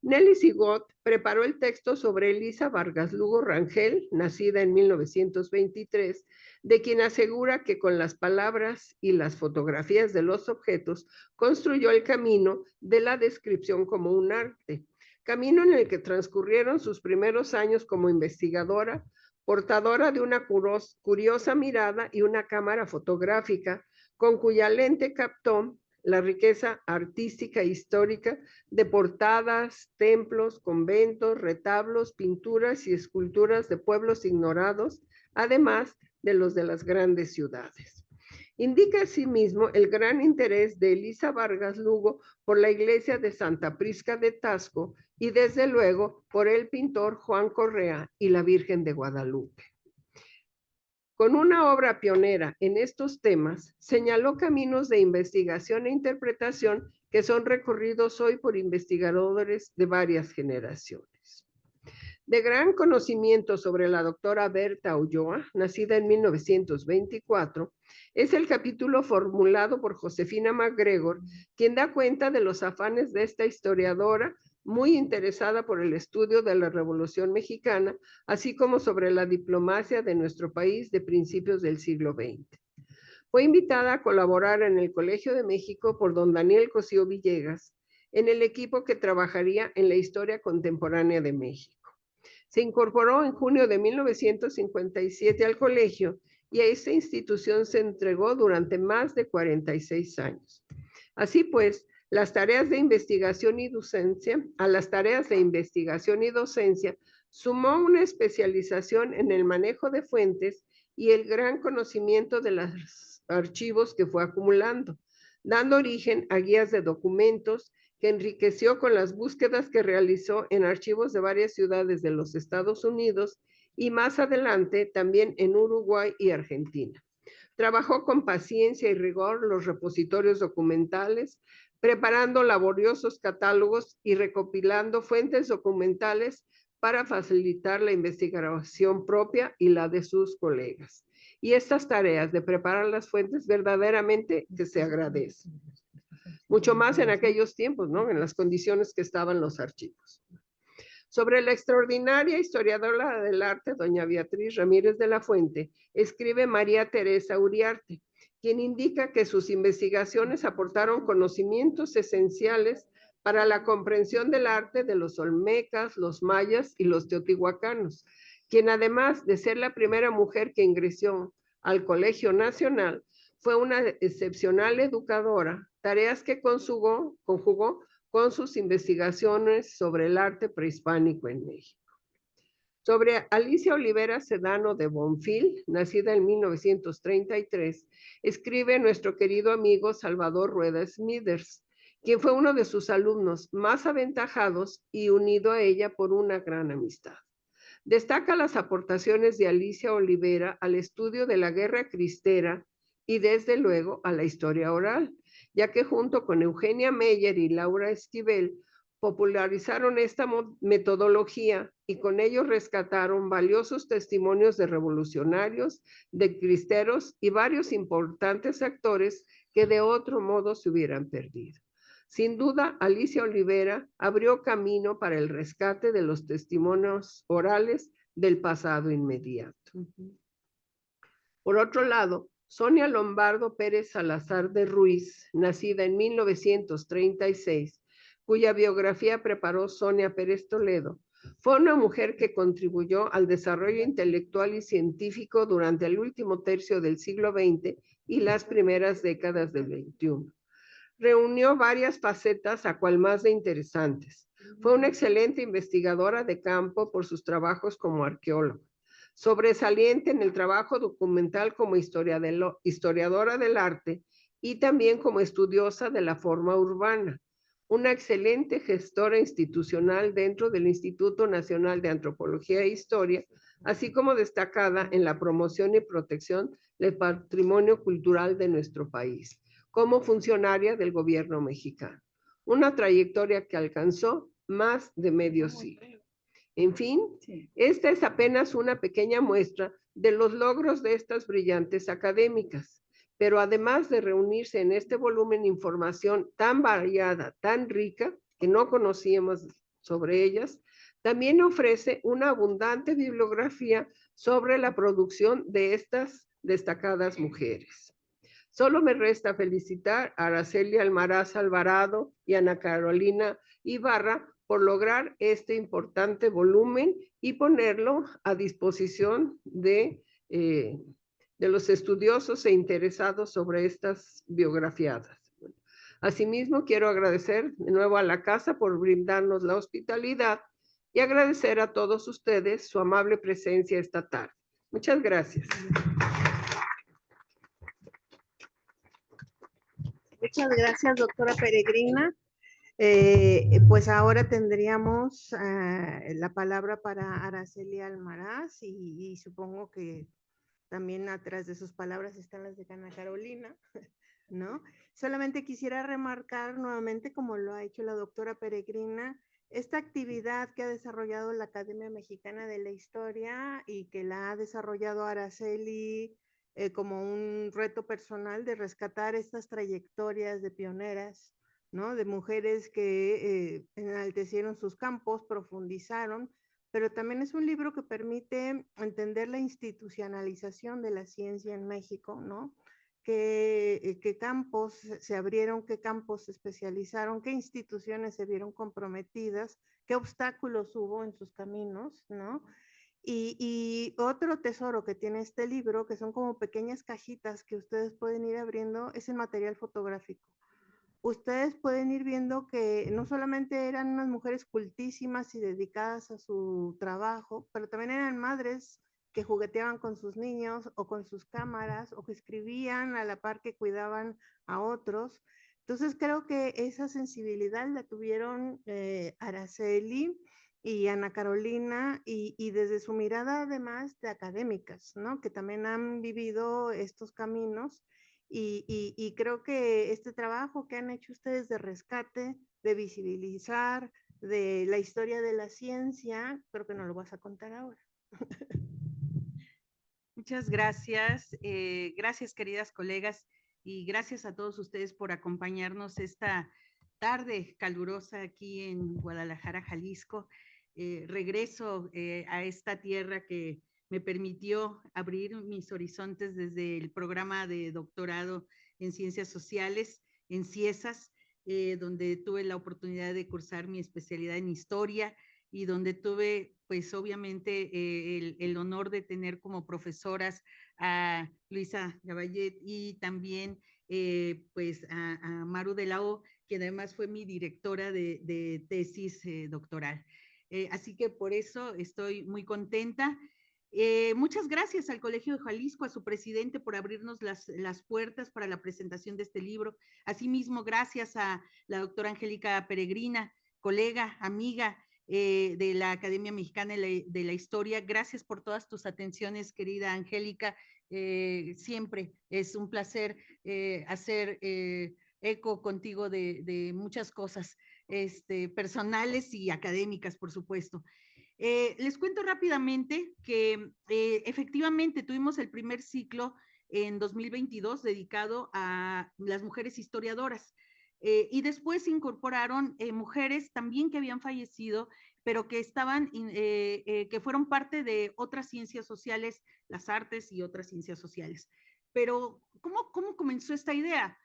Nelly Sigot preparó el texto sobre Elisa Vargas Lugo Rangel, nacida en 1923, de quien asegura que con las palabras y las fotografías de los objetos construyó el camino de la descripción como un arte, camino en el que transcurrieron sus primeros años como investigadora, portadora de una curiosa mirada y una cámara fotográfica, con cuya lente captó la riqueza artística e histórica de portadas, templos, conventos, retablos, pinturas y esculturas de pueblos ignorados, además de los de las grandes ciudades. Indica asimismo el gran interés de Elisa Vargas Lugo por la iglesia de Santa Prisca de Tasco y desde luego por el pintor Juan Correa y la Virgen de Guadalupe. Con una obra pionera en estos temas, señaló caminos de investigación e interpretación que son recorridos hoy por investigadores de varias generaciones. De gran conocimiento sobre la doctora Berta Ulloa, nacida en 1924, es el capítulo formulado por Josefina MacGregor, quien da cuenta de los afanes de esta historiadora muy interesada por el estudio de la Revolución Mexicana, así como sobre la diplomacia de nuestro país de principios del siglo XX. Fue invitada a colaborar en el Colegio de México por don Daniel Cosío Villegas, en el equipo que trabajaría en la historia contemporánea de México. Se incorporó en junio de 1957 al colegio y a esta institución se entregó durante más de 46 años. Así pues, las tareas de investigación y docencia, a las tareas de investigación y docencia, sumó una especialización en el manejo de fuentes y el gran conocimiento de los archivos que fue acumulando, dando origen a guías de documentos que enriqueció con las búsquedas que realizó en archivos de varias ciudades de los Estados Unidos y más adelante también en Uruguay y Argentina. Trabajó con paciencia y rigor los repositorios documentales, preparando laboriosos catálogos y recopilando fuentes documentales para facilitar la investigación propia y la de sus colegas. Y estas tareas de preparar las fuentes verdaderamente que se agradecen. Mucho más en aquellos tiempos, ¿no? En las condiciones que estaban los archivos. Sobre la extraordinaria historiadora del arte, doña Beatriz Ramírez de la Fuente, escribe María Teresa Uriarte, quien indica que sus investigaciones aportaron conocimientos esenciales para la comprensión del arte de los olmecas, los mayas y los teotihuacanos, quien además de ser la primera mujer que ingresó al Colegio Nacional, fue una excepcional educadora, tareas que conjugó con sus investigaciones sobre el arte prehispánico en México. Sobre Alicia Olivera Sedano de Bonfil, nacida en 1933, escribe nuestro querido amigo Salvador Rueda Smithers, quien fue uno de sus alumnos más aventajados y unido a ella por una gran amistad. Destaca las aportaciones de Alicia Olivera al estudio de la guerra cristera y desde luego a la historia oral, ya que junto con Eugenia Meyer y Laura Esquivel popularizaron esta metodología y con ello rescataron valiosos testimonios de revolucionarios, de cristeros y varios importantes actores que de otro modo se hubieran perdido. Sin duda, Alicia Olivera abrió camino para el rescate de los testimonios orales del pasado inmediato. Por otro lado, Sonia Lombardo Pérez Salazar de Ruiz, nacida en 1936, cuya biografía preparó Sonia Pérez Toledo, fue una mujer que contribuyó al desarrollo intelectual y científico durante el último tercio del siglo XX y las primeras décadas del XXI. Reunió varias facetas a cual más de interesantes. Fue una excelente investigadora de campo por sus trabajos como arqueóloga. Sobresaliente en el trabajo documental como historiadora del arte y también como estudiosa de la forma urbana. Una excelente gestora institucional dentro del Instituto Nacional de Antropología e Historia, así como destacada en la promoción y protección del patrimonio cultural de nuestro país, como funcionaria del gobierno mexicano. Una trayectoria que alcanzó más de medio siglo. En fin, esta es apenas una pequeña muestra de los logros de estas brillantes académicas, pero además de reunirse en este volumen información tan variada, tan rica, que no conocíamos sobre ellas, también ofrece una abundante bibliografía sobre la producción de estas destacadas mujeres. Solo me resta felicitar a Araceli Almaraz Alvarado y Ana Carolina Ibarra por lograr este importante volumen y ponerlo a disposición de los estudiosos e interesados sobre estas biografiadas. Asimismo, quiero agradecer de nuevo a la casa por brindarnos la hospitalidad y agradecer a todos ustedes su amable presencia esta tarde. Muchas gracias. Muchas gracias, doctora Peregrina. Pues ahora tendríamos la palabra para Araceli Almaraz y supongo que también atrás de sus palabras están las de Ana Carolina, ¿no? Solamente quisiera remarcar nuevamente, como lo ha hecho la doctora Peregrina, esta actividad que ha desarrollado la Academia Mexicana de la Historia y que la ha desarrollado Araceli como un reto personal de rescatar estas trayectorias de pioneras, ¿no? De mujeres que enaltecieron sus campos, profundizaron, pero también es un libro que permite entender la institucionalización de la ciencia en México, ¿no? Qué campos se abrieron, qué campos se especializaron, qué instituciones se vieron comprometidas, qué obstáculos hubo en sus caminos, ¿no? Y otro tesoro que tiene este libro, que son como pequeñas cajitas que ustedes pueden ir abriendo, es el material fotográfico. ustedes pueden ir viendo que no solamente eran unas mujeres cultísimas y dedicadas a su trabajo, pero también eran madres que jugueteaban con sus niños o con sus cámaras o que escribían a la par que cuidaban a otros. Entonces creo que esa sensibilidad la tuvieron Araceli y Ana Carolina y desde su mirada además de académicas, ¿no? Que también han vivido estos caminos y creo que este trabajo que han hecho ustedes de rescate, de visibilizar, de la historia de la ciencia, creo que nos lo vas a contar ahora. Muchas gracias. Gracias, queridas colegas, y gracias a todos ustedes por acompañarnos esta tarde calurosa aquí en Guadalajara, Jalisco. Regreso a esta tierra que me permitió abrir mis horizontes desde el programa de doctorado en Ciencias Sociales, en CIESAS, donde tuve la oportunidad de cursar mi especialidad en Historia y donde tuve, pues obviamente, el honor de tener como profesoras a Luisa Gavallet y también pues a Maru de la O, que además fue mi directora de tesis doctoral. Así que por eso estoy muy contenta. Muchas gracias al Colegio de Jalisco, a su presidente, por abrirnos las puertas para la presentación de este libro. Asimismo, gracias a la doctora Angélica Peregrina, colega, amiga de la Academia Mexicana de la Historia. Gracias por todas tus atenciones, querida Angélica. Siempre es un placer hacer eco contigo de muchas cosas personales y académicas, por supuesto. Les cuento rápidamente que efectivamente tuvimos el primer ciclo en 2022 dedicado a las mujeres historiadoras. Y después se incorporaron mujeres también que habían fallecido, pero que estaban, que fueron parte de otras ciencias sociales, las artes y otras ciencias sociales. Pero, ¿cómo comenzó esta idea?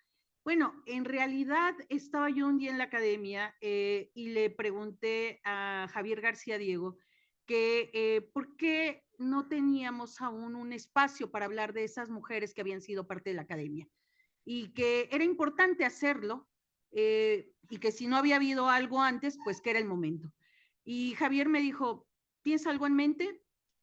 Bueno, en realidad estaba yo un día en la academia y le pregunté a Javier García Diego que por qué no teníamos aún un espacio para hablar de esas mujeres que habían sido parte de la academia y que era importante hacerlo y que si no había habido algo antes, pues que era el momento. Y Javier me dijo, ¿tienes algo en mente?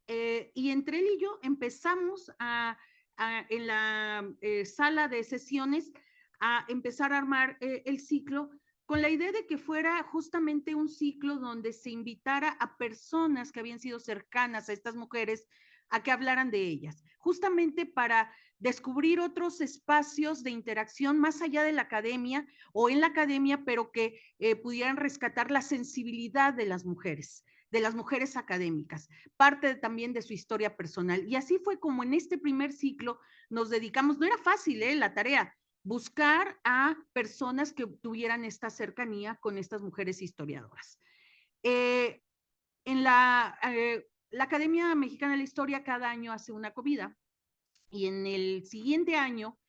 Y entre él y yo empezamos en la sala de sesiones a empezar a armar el ciclo con la idea de que fuera justamente un ciclo donde se invitara a personas que habían sido cercanas a estas mujeres a que hablaran de ellas, justamente para descubrir otros espacios de interacción más allá de la academia o en la academia, pero que pudieran rescatar la sensibilidad de las mujeres académicas, parte también de su historia personal. Y así fue como en este primer ciclo nos dedicamos, no era fácil la tarea, buscar a personas que tuvieran esta cercanía con estas mujeres historiadoras. En la Academia Mexicana de la Historia cada año hace una comida y en el siguiente año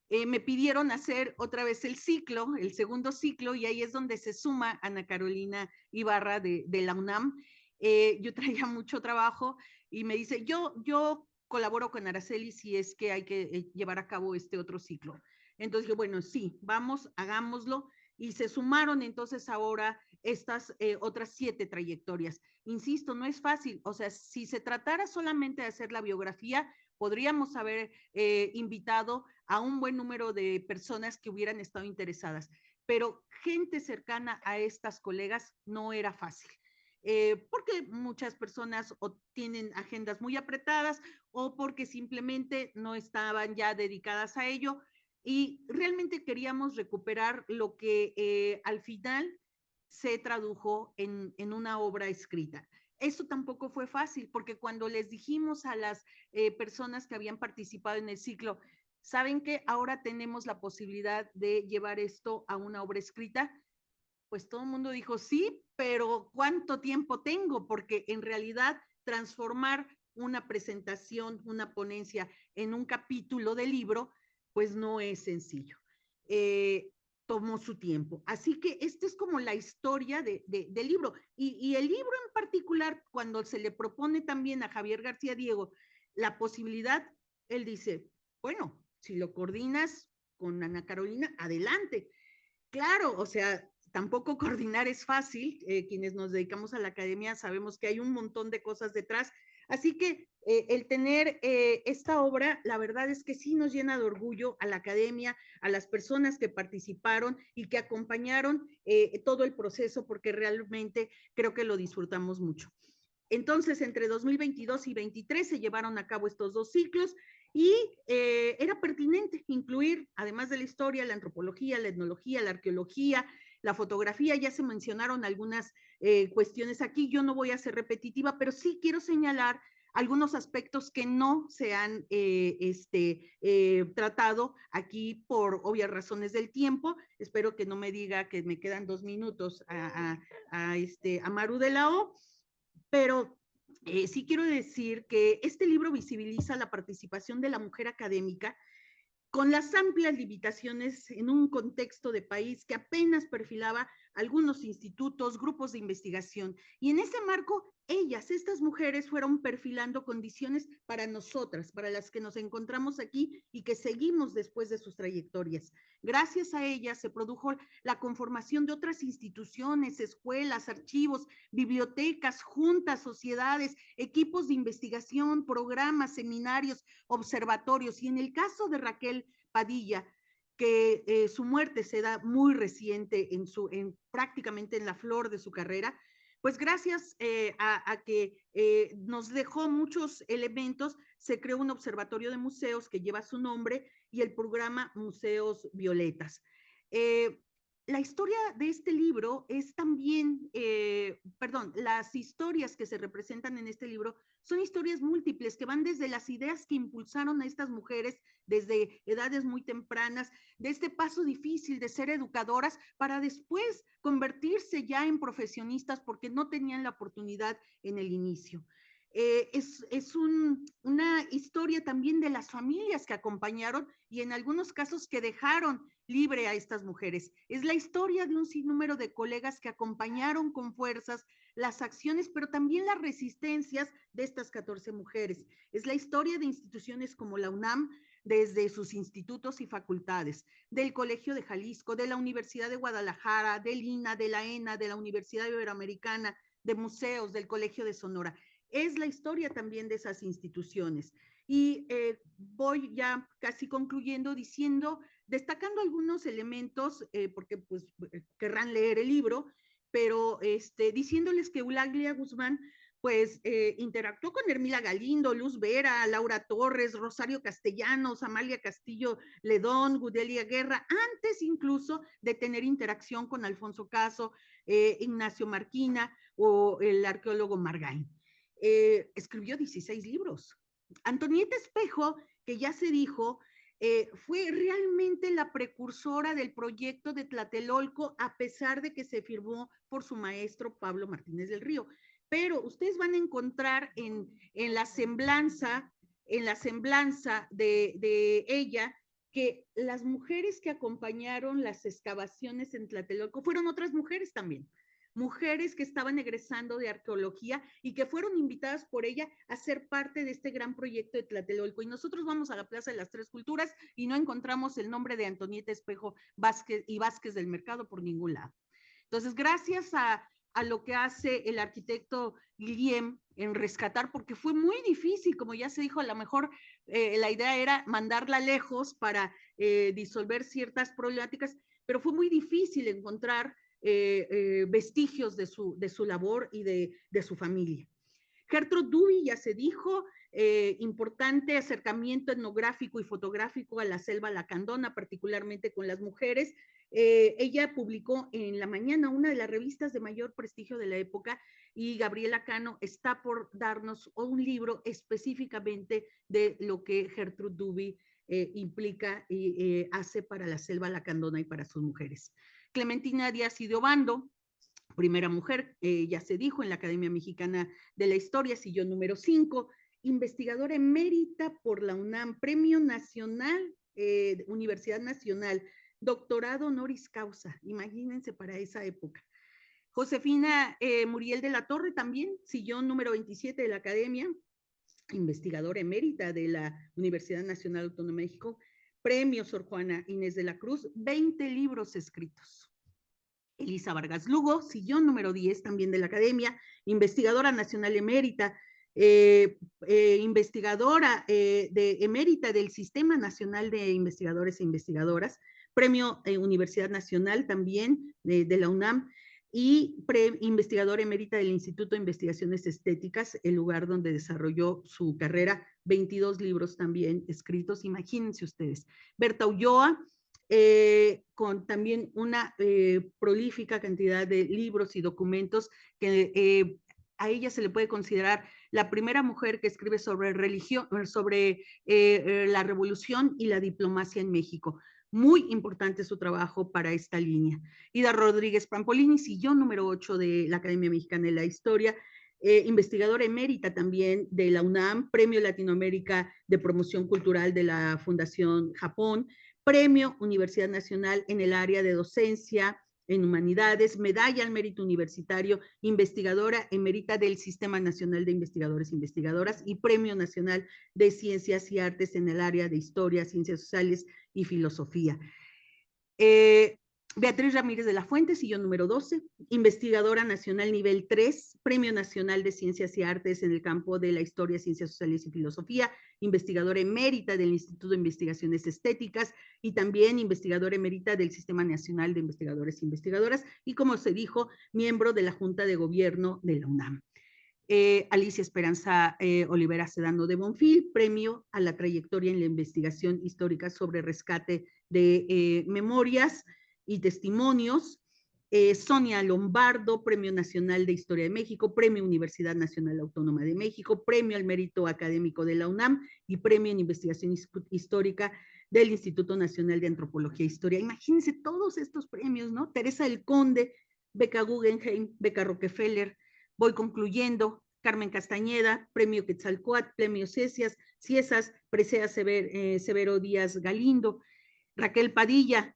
me pidieron hacer otra vez el ciclo, el segundo ciclo, y ahí es donde se suma Ana Carolina Ibarra de la UNAM. Yo traía mucho trabajo y me dice, yo colaboro con Araceli si es que hay que llevar a cabo este otro ciclo. Entonces dije, bueno, sí, vamos, hagámoslo. Y se sumaron entonces ahora estas otras 7 trayectorias. Insisto, no es fácil. O sea, si se tratara solamente de hacer la biografía, podríamos haber invitado a un buen número de personas que hubieran estado interesadas, pero gente cercana a estas colegas no era fácil. Porque muchas personas o tienen agendas muy apretadas o porque simplemente no estaban ya dedicadas a ello y realmente queríamos recuperar lo que al final se tradujo en una obra escrita. Eso tampoco fue fácil, porque cuando les dijimos a las personas que habían participado en el ciclo, ¿saben que ahora tenemos la posibilidad de llevar esto a una obra escrita? Pues todo el mundo dijo, sí, pero ¿cuánto tiempo tengo? Porque en realidad transformar una presentación, una ponencia en un capítulo de libro, pues no es sencillo. Tomó su tiempo. Así que esta es como la historia del libro. Y el libro en particular, cuando se le propone también a Javier García Diego la posibilidad, él dice, bueno, si lo coordinas con Ana Carolina, adelante. claro, o sea, tampoco coordinar es fácil. Quienes nos dedicamos a la academia sabemos que hay un montón de cosas detrás. Así que el tener esta obra, la verdad es que sí nos llena de orgullo a la academia, a las personas que participaron y que acompañaron todo el proceso, porque realmente creo que lo disfrutamos mucho. Entonces, entre 2022 y 2023 se llevaron a cabo estos 2 ciclos y era pertinente incluir, además de la historia, la antropología, la etnología, la arqueología, la fotografía. Ya se mencionaron algunas cuestiones aquí. Yo no voy a ser repetitiva, pero sí quiero señalar algunos aspectos que no se han tratado aquí por obvias razones del tiempo. Espero que no me diga que me quedan 2 minutos a Maru de la O. Pero sí quiero decir que este libro visibiliza la participación de la mujer académica con las amplias limitaciones en un contexto de país que apenas perfilaba algunos institutos, grupos de investigación. Y en ese marco, estas mujeres, fueron perfilando condiciones para nosotras, para las que nos encontramos aquí y que seguimos después de sus trayectorias. Gracias a ellas se produjo la conformación de otras instituciones, escuelas, archivos, bibliotecas, juntas, sociedades, equipos de investigación, programas, seminarios, observatorios. Y en el caso de Raquel Padilla, que su muerte se da muy reciente, prácticamente en la flor de su carrera, pues gracias a que nos dejó muchos elementos, se creó un observatorio de museos que lleva su nombre y el programa Museos Violetas. La historia de este libro es también, las historias que se representan en este libro son historias múltiples que van desde las ideas que impulsaron a estas mujeres desde edades muy tempranas, de este paso difícil de ser educadoras para después convertirse ya en profesionistas porque no tenían la oportunidad en el inicio. Una historia también de las familias que acompañaron y en algunos casos que dejaron libre a estas mujeres. Es la historia de un sinnúmero de colegas que acompañaron con fuerzas las acciones, pero también las resistencias de estas 14 mujeres. Es la historia de instituciones como la UNAM, desde sus institutos y facultades, del Colegio de Jalisco, de la Universidad de Guadalajara, del INA, de la ENA, de la Universidad Iberoamericana, de museos, del Colegio de Sonora. Es la historia también de esas instituciones. Y voy ya casi concluyendo destacando algunos elementos, porque pues querrán leer el libro, pero diciéndoles que Eulalia Guzmán pues interactuó con Hermila Galindo, Luz Vera, Laura Torres, Rosario Castellanos, Amalia Castillo Ledón, Gudelia Guerra, antes incluso de tener interacción con Alfonso Caso, Ignacio Marquina o el arqueólogo Margain. Escribió 16 libros. Antonieta Espejo, que ya se dijo, fue realmente la precursora del proyecto de Tlatelolco, a pesar de que se firmó por su maestro Pablo Martínez del Río. Pero ustedes van a encontrar en la semblanza de ella, que las mujeres que acompañaron las excavaciones en Tlatelolco fueron otras mujeres también. Mujeres que estaban egresando de arqueología y que fueron invitadas por ella a ser parte de este gran proyecto de Tlatelolco. Y nosotros vamos a la Plaza de las Tres Culturas y no encontramos el nombre de Antonieta Espejo Vázquez y Vázquez del Mercado por ningún lado. Entonces, gracias a lo que hace el arquitecto Guillem en rescatar, porque fue muy difícil, como ya se dijo, a lo mejor la idea era mandarla lejos para disolver ciertas problemáticas, pero fue muy difícil encontrar vestigios de su labor y de su familia. Gertrude Duby, ya se dijo, importante acercamiento etnográfico y fotográfico a la selva lacandona, particularmente con las mujeres. Ella publicó en La Mañana, una de las revistas de mayor prestigio de la época, y Gabriela Cano está por darnos un libro específicamente de lo que Gertrude Duby implica y hace para la selva lacandona y para sus mujeres. Clementina Díaz y de Obando, primera mujer, ya se dijo, en la Academia Mexicana de la Historia, sillón número 5, investigadora emérita por la UNAM, Premio Nacional, Universidad Nacional, doctorado honoris causa, imagínense para esa época. Josefina Muriel de la Torre también, sillón número 27 de la Academia, investigadora emérita de la Universidad Nacional Autónoma de México. Premio Sor Juana Inés de la Cruz, 20 libros escritos. Elisa Vargas Lugo, sillón número 10 también de la Academia, investigadora nacional emérita, investigadora emérita del Sistema Nacional de Investigadores e Investigadoras, Premio Universidad Nacional también de la UNAM, y investigadora emérita del Instituto de Investigaciones Estéticas, el lugar donde desarrolló su carrera, 22 libros también escritos, imagínense ustedes. Berta Ulloa, con también una prolífica cantidad de libros y documentos que a ella se le puede considerar la primera mujer que escribe sobre religión, sobre la revolución y la diplomacia en México. Muy importante su trabajo para esta línea. Ida Rodríguez Pampolini, sillón número 8 de la Academia Mexicana de la Historia, investigadora emérita también de la UNAM, Premio Latinoamérica de Promoción Cultural de la Fundación Japón, Premio Universidad Nacional en el área de docencia en humanidades, medalla al mérito universitario, investigadora emérita del Sistema Nacional de Investigadores e Investigadoras y Premio Nacional de Ciencias y Artes en el área de historia, ciencias sociales y filosofía. Beatriz Ramírez de la Fuente, sillón número 12, investigadora nacional nivel 3, Premio Nacional de Ciencias y Artes en el campo de la historia, ciencias sociales y filosofía, investigadora emérita del Instituto de Investigaciones Estéticas y también investigadora emérita del Sistema Nacional de Investigadores e Investigadoras y, como se dijo, miembro de la Junta de Gobierno de la UNAM. Alicia Esperanza Olivera Sedano de Bonfil, premio a la trayectoria en la investigación histórica sobre rescate de memorias y testimonios. Sonia Lombardo, Premio Nacional de Historia de México, Premio Universidad Nacional Autónoma de México, Premio al Mérito Académico de la UNAM y Premio en Investigación Histórica del Instituto Nacional de Antropología e Historia. Imagínense todos estos premios, ¿no? Teresa del Conde, beca Guggenheim, beca Rockefeller. Voy concluyendo. Carmen Castañeda, Premio Quetzalcóatl, Premio Ciesas, Presea Severo Díaz Galindo. Raquel Padilla,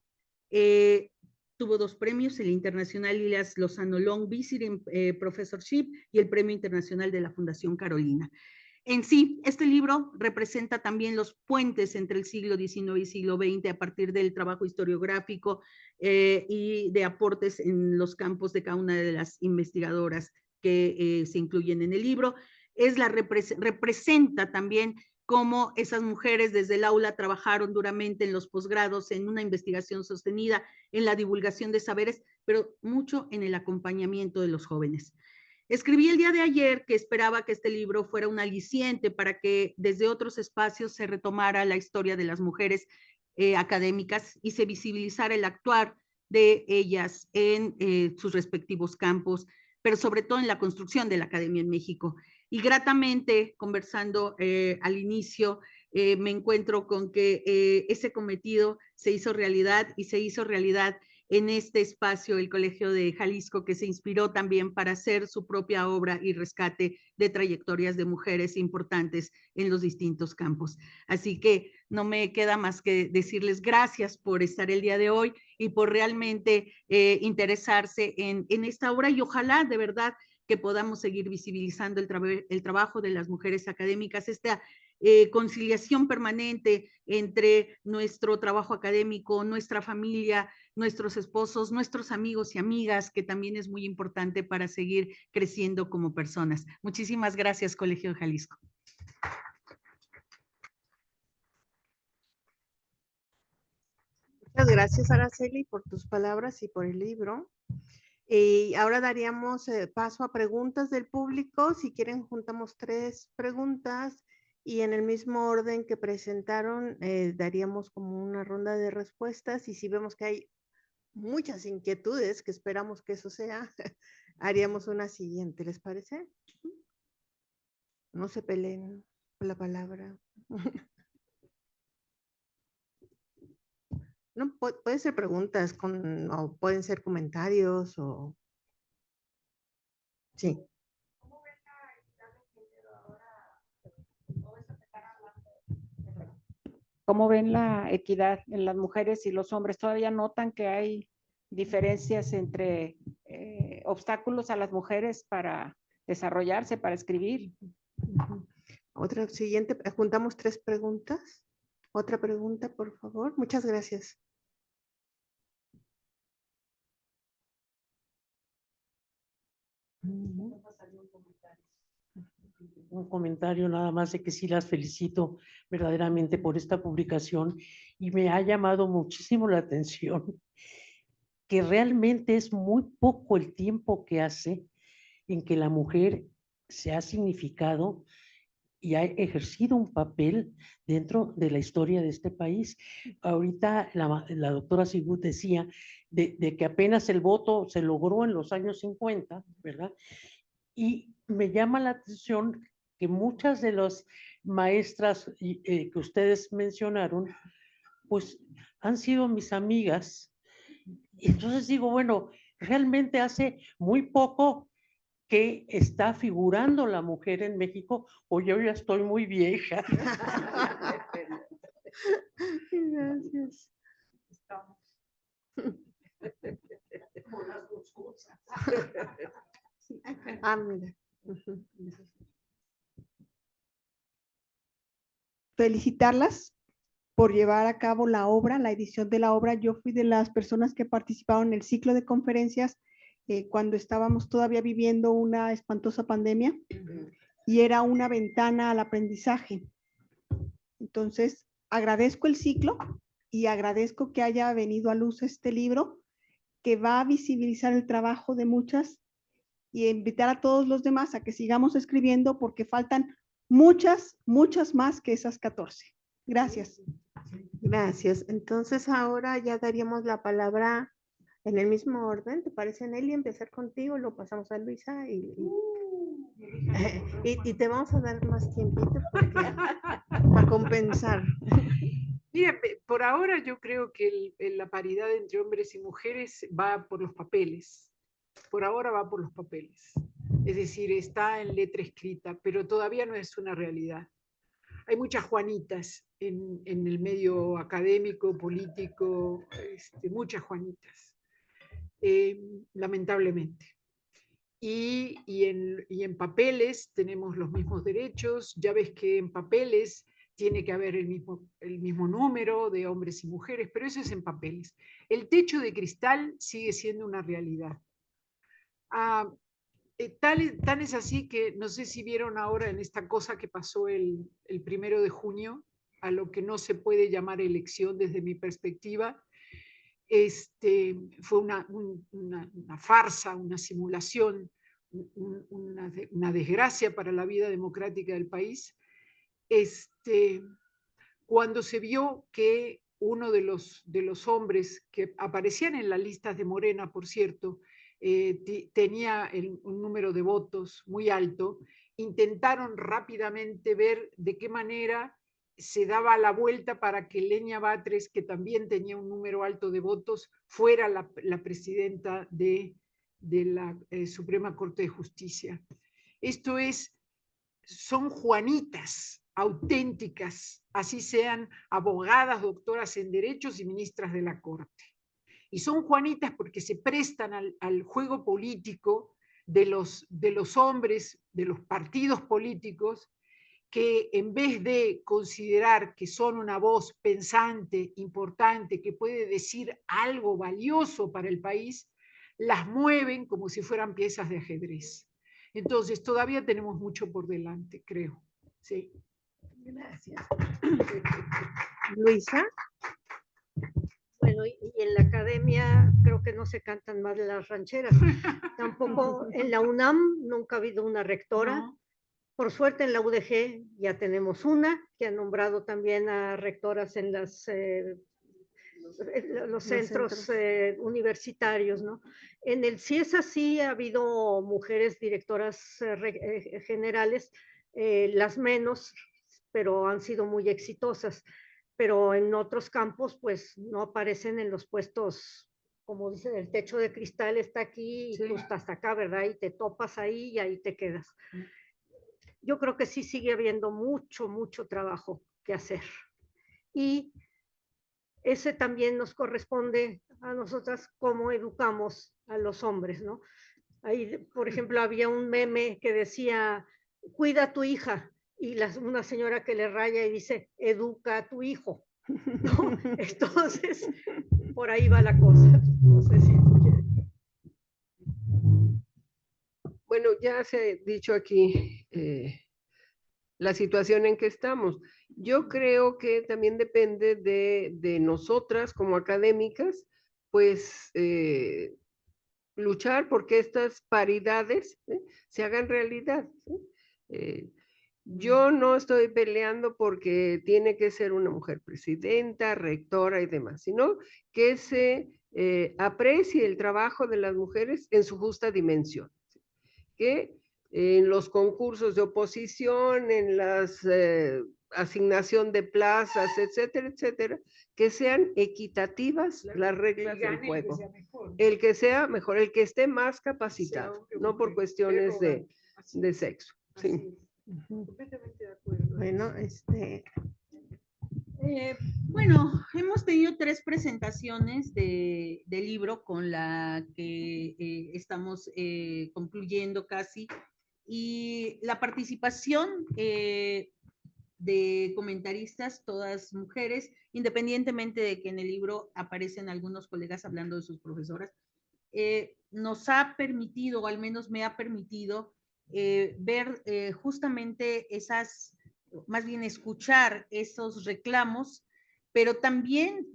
tuvo 2 premios, el Internacional Ilias Lozano Long Visiting Professorship y el Premio Internacional de la Fundación Carolina. En sí, este libro representa también los puentes entre el siglo XIX y siglo XX a partir del trabajo historiográfico y de aportes en los campos de cada una de las investigadoras que se incluyen en el libro. Representa también cómo esas mujeres desde el aula trabajaron duramente en los posgrados, en una investigación sostenida, en la divulgación de saberes, pero mucho en el acompañamiento de los jóvenes. Escribí el día de ayer que esperaba que este libro fuera un aliciente para que desde otros espacios se retomara la historia de las mujeres académicas y se visibilizara el actuar de ellas en sus respectivos campos, pero sobre todo en la construcción de la academia en México. Y gratamente, conversando al inicio, me encuentro con que ese cometido se hizo realidad y se hizo realidad en este espacio, el Colegio de Jalisco, que se inspiró también para hacer su propia obra y rescate de trayectorias de mujeres importantes en los distintos campos. Así que no me queda más que decirles gracias por estar el día de hoy y por realmente interesarse en esta obra y ojalá de verdad que podamos seguir visibilizando el trabajo de las mujeres académicas, esta conciliación permanente entre nuestro trabajo académico, nuestra familia, nuestros esposos, nuestros amigos y amigas, que también es muy importante para seguir creciendo como personas. Muchísimas gracias, Colegio de Jalisco. Muchas gracias, Araceli, por tus palabras y por el libro. Y ahora daríamos paso a preguntas del público. Si quieren, juntamos 3 preguntas y en el mismo orden que presentaron, daríamos como una ronda de respuestas. Y si vemos que hay muchas inquietudes, que esperamos que eso sea, haríamos una siguiente. ¿Les parece? No se peleen por la palabra. No, pueden ser preguntas o pueden ser comentarios o... Sí. ¿Cómo ven la equidad en las mujeres y los hombres? ¿Todavía notan que hay diferencias entre obstáculos a las mujeres para desarrollarse, para escribir? Otra siguiente, juntamos 3 preguntas Otra pregunta, por favor. Muchas gracias. Un comentario nada más de que sí las felicito verdaderamente por esta publicación y me ha llamado muchísimo la atención que realmente es muy poco el tiempo que hace en que la mujer se ha significado y ha ejercido un papel dentro de la historia de este país. Ahorita la doctora Sigud decía de que apenas el voto se logró en los años 50, ¿verdad? Y me llama la atención que muchas de las maestras que ustedes mencionaron, pues han sido mis amigas. Y entonces digo, bueno, realmente hace muy poco que está figurando la mujer en México, o yo ya estoy muy vieja. Gracias. Por las dos cosas. Ah, mira. Felicitarlas por llevar a cabo la obra, la edición de la obra. Yo fui de las personas que participaron en el ciclo de conferencias cuando estábamos todavía viviendo una espantosa pandemia y era una ventana al aprendizaje. Entonces, agradezco el ciclo y agradezco que haya venido a luz este libro que va a visibilizar el trabajo de muchas y invitar a todos los demás a que sigamos escribiendo porque faltan muchas más que esas 14. Gracias. Gracias. Entonces ahora ya daríamos la palabra en el mismo orden. ¿Te parece, Nelly? Empezar contigo, lo pasamos a Luisa y te vamos a dar más tiempito para compensar. Mira, por ahora yo creo que la paridad entre hombres y mujeres va por los papeles. Por ahora va por los papeles. Es decir, está en letra escrita, pero todavía no es una realidad. Hay muchas Juanitas en el medio académico, político, muchas Juanitas, lamentablemente. Y en papeles tenemos los mismos derechos. Ya ves que en papeles tiene que haber el mismo número de hombres y mujeres, pero eso es en papeles. El techo de cristal sigue siendo una realidad. Tan es así que no sé si vieron ahora en esta cosa que pasó el 1 de junio, a lo que no se puede llamar elección desde mi perspectiva. Fue una farsa, una simulación, una desgracia para la vida democrática del país. Cuando se vio que uno de los hombres que aparecían en las listas de Morena, por cierto, tenía un número de votos muy alto, intentaron rápidamente ver de qué manera se daba la vuelta para que Lenia Batres, que también tenía un número alto de votos, fuera la presidenta de la Suprema Corte de Justicia. Esto son Juanitas auténticas, así sean abogadas, doctoras en derechos y ministras de la Corte. Y son Juanitas porque se prestan al juego político de los hombres, de los partidos políticos, que en vez de considerar que son una voz pensante, importante, que puede decir algo valioso para el país, las mueven como si fueran piezas de ajedrez. Entonces, todavía tenemos mucho por delante, creo. Sí. Gracias. Luisa. Bueno, y en la academia creo que no se cantan más las rancheras. Tampoco en la UNAM nunca ha habido una rectora. No. Por suerte en la UDG ya tenemos una que ha nombrado también a rectoras en los centros universitarios, ¿no? En el CIESA sí ha habido mujeres directoras generales, las menos, pero han sido muy exitosas. Pero en otros campos, pues no aparecen en los puestos, como dicen, el techo de cristal está aquí y sí, tú estás acá, ¿verdad? Y te topas ahí y ahí te quedas. Yo creo que sí sigue habiendo mucho trabajo que hacer. Y ese también nos corresponde a nosotras cómo educamos a los hombres, ¿no? Ahí, por ejemplo, había un meme que decía, cuida a tu hija, y una señora que le raya y dice, educa a tu hijo. ¿no? Entonces, por ahí va la cosa. No sé si... Bueno, ya se ha dicho aquí la situación en que estamos. Yo creo que también depende de nosotras como académicas, pues luchar porque estas paridades se hagan realidad. Yo no estoy peleando porque tiene que ser una mujer presidenta, rectora y demás, sino que se aprecie el trabajo de las mujeres en su justa dimensión. Que en los concursos de oposición, en las asignación de plazas, etcétera, etcétera, que sean equitativas las reglas del juego. El que sea mejor, el que esté más capacitado, no por cuestiones de sexo. Sí. Completamente de acuerdo. Bueno, bueno, hemos tenido 3 presentaciones de libro con la que estamos concluyendo casi, y la participación de comentaristas, todas mujeres, independientemente de que en el libro aparecen algunos colegas hablando de sus profesoras, nos ha permitido, o al menos me ha permitido, ver justamente esas, más bien escuchar esos reclamos, pero también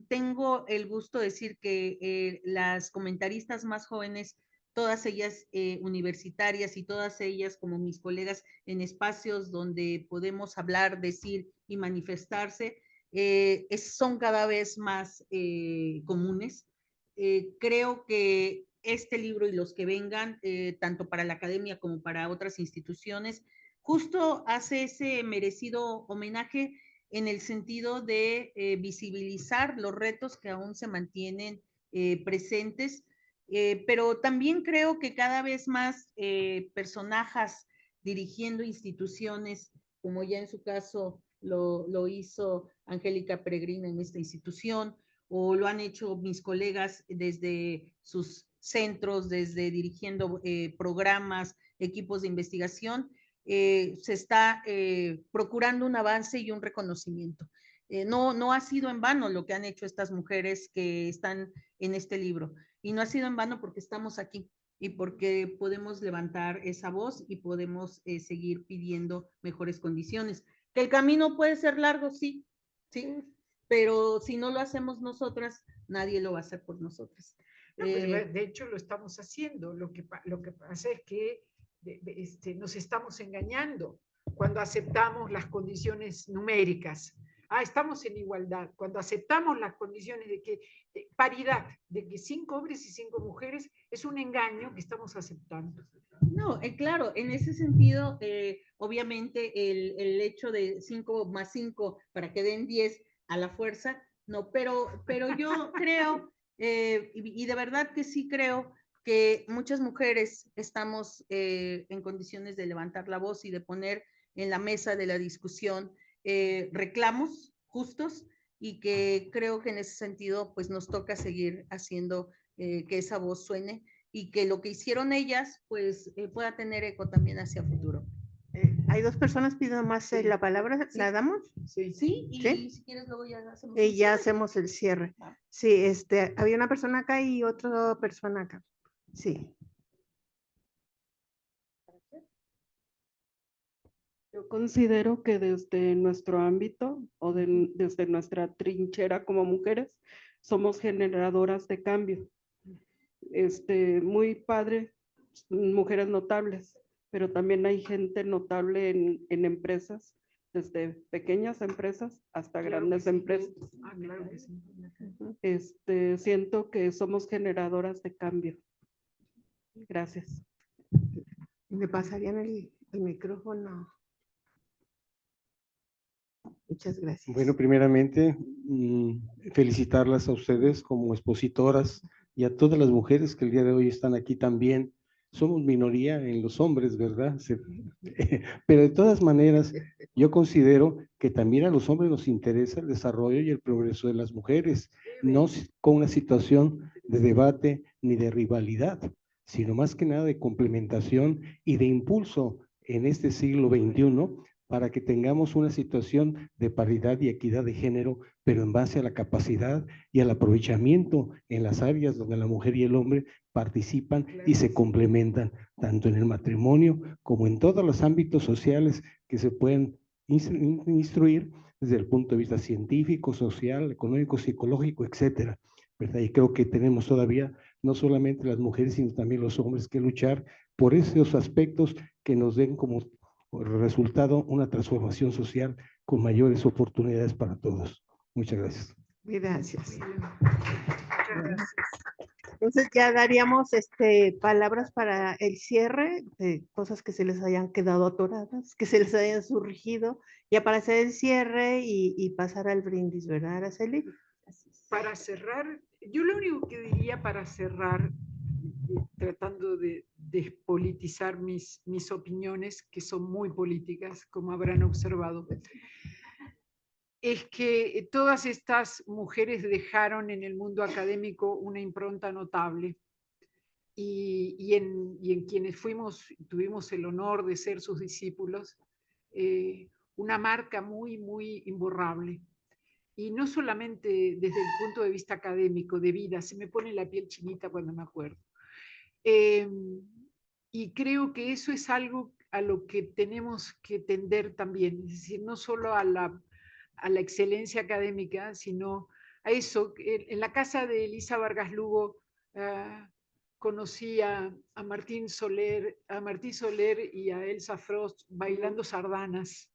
tengo el gusto de decir que las comentaristas más jóvenes, todas ellas universitarias y todas ellas como mis colegas en espacios donde podemos hablar, decir y manifestarse, son cada vez más comunes. Creo que este libro y los que vengan, tanto para la academia como para otras instituciones, justo hace ese merecido homenaje en el sentido de visibilizar los retos que aún se mantienen presentes, pero también creo que cada vez más personajes dirigiendo instituciones, como ya en su caso lo hizo Angélica Peregrina en esta institución, o lo han hecho mis colegas desde sus centros, desde dirigiendo programas, equipos de investigación, se está procurando un avance y un reconocimiento. No ha sido en vano lo que han hecho estas mujeres que están en este libro, y no ha sido en vano porque estamos aquí y porque podemos levantar esa voz y podemos seguir pidiendo mejores condiciones. Que el camino puede ser largo, sí, pero si no lo hacemos nosotras, nadie lo va a hacer por nosotras. No, de hecho, lo estamos haciendo. Lo que pasa es que nos estamos engañando cuando aceptamos las condiciones numéricas. Estamos en igualdad. Cuando aceptamos las condiciones de paridad, de que 5 hombres y 5 mujeres, es un engaño que estamos aceptando. No, claro, en ese sentido, obviamente el hecho de 5 más 5 para que den 10 a la fuerza, no, pero yo creo, y de verdad que sí creo, que muchas mujeres estamos en condiciones de levantar la voz y de poner en la mesa de la discusión reclamos justos, y que creo que en ese sentido pues nos toca seguir haciendo que esa voz suene y que lo que hicieron ellas pues pueda tener eco también hacia futuro. Hay 2 personas pidiendo más la palabra, sí. ¿La damos? Sí, y ¿sí? Si quieres luego ya hacemos el cierre. Hacemos el cierre. Sí, había una persona acá y otra persona acá. Sí. Yo considero que desde nuestro ámbito o desde nuestra trinchera como mujeres, somos generadoras de cambio. Muy padre, mujeres notables, pero también hay gente notable en empresas, desde pequeñas empresas hasta grandes empresas. Claro que sí. Siento que somos generadoras de cambio. Gracias. ¿Me pasarían el micrófono? Muchas gracias. Bueno, primeramente, felicitarlas a ustedes como expositoras y a todas las mujeres que el día de hoy están aquí también. Somos minoría en los hombres, ¿verdad? Pero de todas maneras, yo considero que también a los hombres nos interesa el desarrollo y el progreso de las mujeres, no con una situación de debate ni de rivalidad, sino más que nada de complementación y de impulso en este siglo XXI, para que tengamos una situación de paridad y equidad de género pero en base a la capacidad y al aprovechamiento en las áreas donde la mujer y el hombre participan y se complementan, tanto en el matrimonio como en todos los ámbitos sociales que se pueden instruir desde el punto de vista científico, social, económico, psicológico, etcétera, ¿verdad? Y creo que tenemos todavía, no solamente las mujeres, sino también los hombres, que luchar por esos aspectos que nos den como resultado una transformación social con mayores oportunidades para todos. Muchas gracias. Gracias. Muchas gracias. Entonces ya daríamos palabras para el cierre, de cosas que se les hayan quedado atoradas, que se les hayan surgido, ya para hacer el cierre y pasar al brindis, ¿verdad, Araceli? Para cerrar, yo lo único que diría para cerrar, tratando de despolitizar mis opiniones, que son muy políticas, como habrán observado, es que todas estas mujeres dejaron en el mundo académico una impronta notable y en quienes tuvimos el honor de ser sus discípulos, una marca muy, muy imborrable. Y no solamente desde el punto de vista académico, de vida, se me pone la piel chinita cuando me acuerdo. Y creo que eso es algo a lo que tenemos que tender también, es decir, no solo a la excelencia académica, sino a eso. En la casa de Elisa Vargas Lugo conocí a Martín Soler y a Elsa Frost bailando sardanas.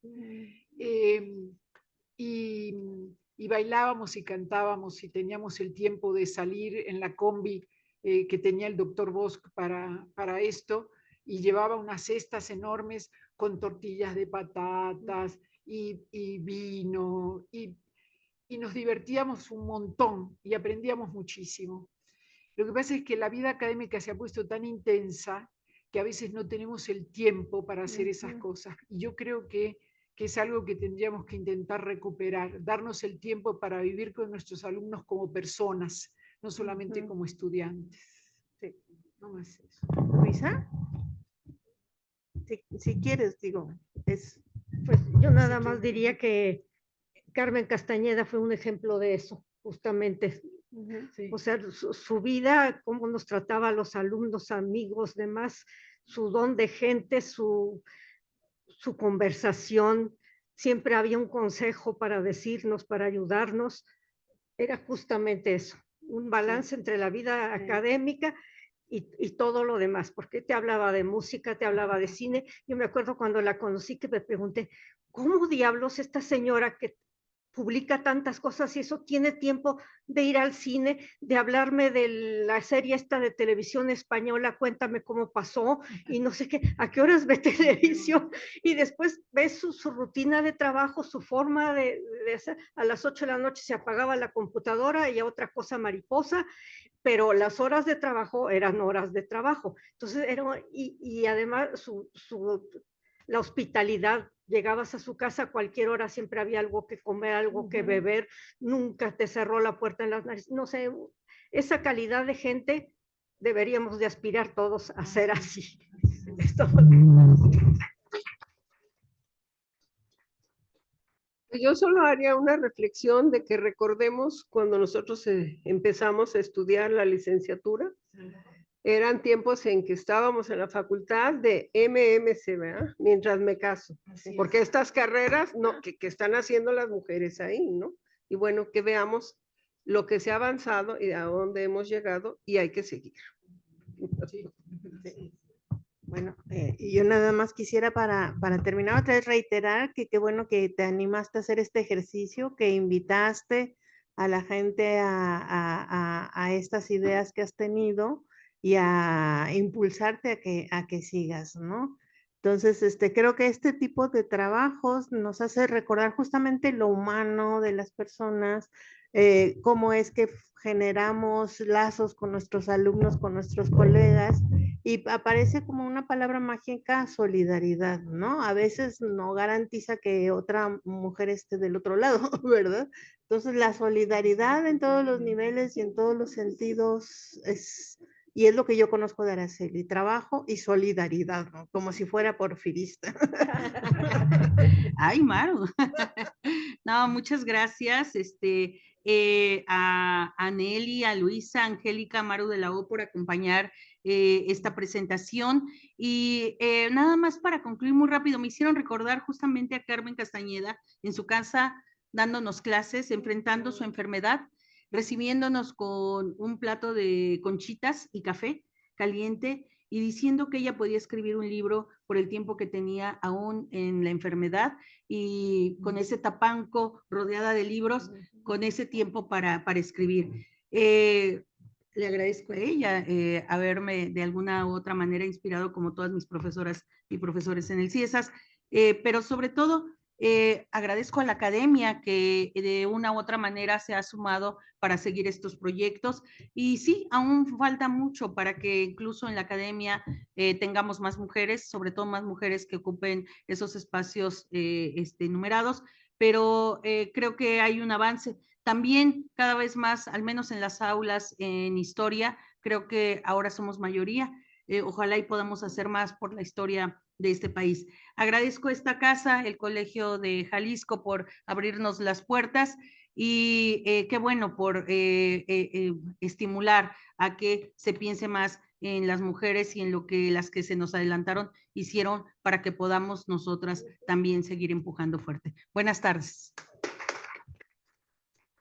Y bailábamos y cantábamos y teníamos el tiempo de salir en la combi que tenía el doctor Bosch para esto, y llevaba unas cestas enormes con tortillas de patatas y vino, y nos divertíamos un montón y aprendíamos muchísimo. Lo que pasa es que la vida académica se ha puesto tan intensa que a veces no tenemos el tiempo para hacer esas cosas, y yo creo que es algo que tendríamos que intentar recuperar, darnos el tiempo para vivir con nuestros alumnos como personas, no solamente como estudiantes. Sí, no más eso. Luisa, si quieres, digo, pues yo nada más diría que Carmen Castañeda fue un ejemplo de eso, justamente. Sí. O sea, su vida, cómo nos trataba a los alumnos, amigos, demás, su don de gente, su conversación, siempre había un consejo para decirnos, para ayudarnos, era justamente eso, un balance entre la vida académica y todo lo demás, porque te hablaba de música, te hablaba de cine. Yo me acuerdo cuando la conocí que me pregunté, ¿cómo diablos esta señora que publica tantas cosas y eso tiene tiempo de ir al cine, de hablarme de la serie esta de televisión española, cuéntame cómo pasó y no sé qué, a qué horas ve televisión? Y después ves su rutina de trabajo, su forma de hacer. A las 8 de la noche se apagaba la computadora y a otra cosa mariposa, pero las horas de trabajo eran horas de trabajo. Entonces, y además la hospitalidad, llegabas a su casa a cualquier hora, siempre había algo que comer, algo que beber, nunca te cerró la puerta en las narices, no sé, esa calidad de gente deberíamos de aspirar todos a ser así. Yo solo haría una reflexión de que recordemos cuando nosotros empezamos a estudiar la licenciatura, eran tiempos en que estábamos en la facultad de MMC, ¿verdad? Mientras me caso. Porque estas carreras que están haciendo las mujeres ahí, ¿no? Y bueno, que veamos lo que se ha avanzado y a dónde hemos llegado, y hay que seguir. Sí. Bueno, yo nada más quisiera para terminar otra vez reiterar que qué bueno que te animaste a hacer este ejercicio, que invitaste a la gente a estas ideas que has tenido y a impulsarte a que sigas, ¿no? Entonces, creo que este tipo de trabajos nos hace recordar justamente lo humano de las personas, cómo es que generamos lazos con nuestros alumnos, con nuestros colegas, y aparece como una palabra mágica, solidaridad, ¿no? A veces no garantiza que otra mujer esté del otro lado, ¿verdad? Entonces, la solidaridad en todos los niveles y en todos los sentidos y es lo que yo conozco de Araceli, trabajo y solidaridad, ¿no? Como si fuera porfirista. Ay, Maru. No, muchas gracias. A Nelly, a Luisa, Angélica, Maru de la O por acompañar esta presentación. Y nada más para concluir muy rápido, me hicieron recordar justamente a Carmen Castañeda en su casa dándonos clases, enfrentando su enfermedad, recibiéndonos con un plato de conchitas y café caliente y diciendo que ella podía escribir un libro por el tiempo que tenía aún en la enfermedad y con ese tapanco rodeada de libros, con ese tiempo para escribir. Le agradezco a ella haberme de alguna u otra manera inspirado como todas mis profesoras y profesores en el CIESAS, pero sobre todo agradezco a la academia que de una u otra manera se ha sumado para seguir estos proyectos y sí, aún falta mucho para que incluso en la academia tengamos más mujeres, sobre todo más mujeres que ocupen esos espacios numerados, pero creo que hay un avance. También cada vez más, al menos en las aulas en historia, creo que ahora somos mayoría. Ojalá y podamos hacer más por la historia de este país. Agradezco a esta casa, el Colegio de Jalisco, por abrirnos las puertas y qué bueno por estimular a que se piense más en las mujeres y en lo que las que se nos adelantaron hicieron para que podamos nosotras también seguir empujando fuerte. Buenas tardes.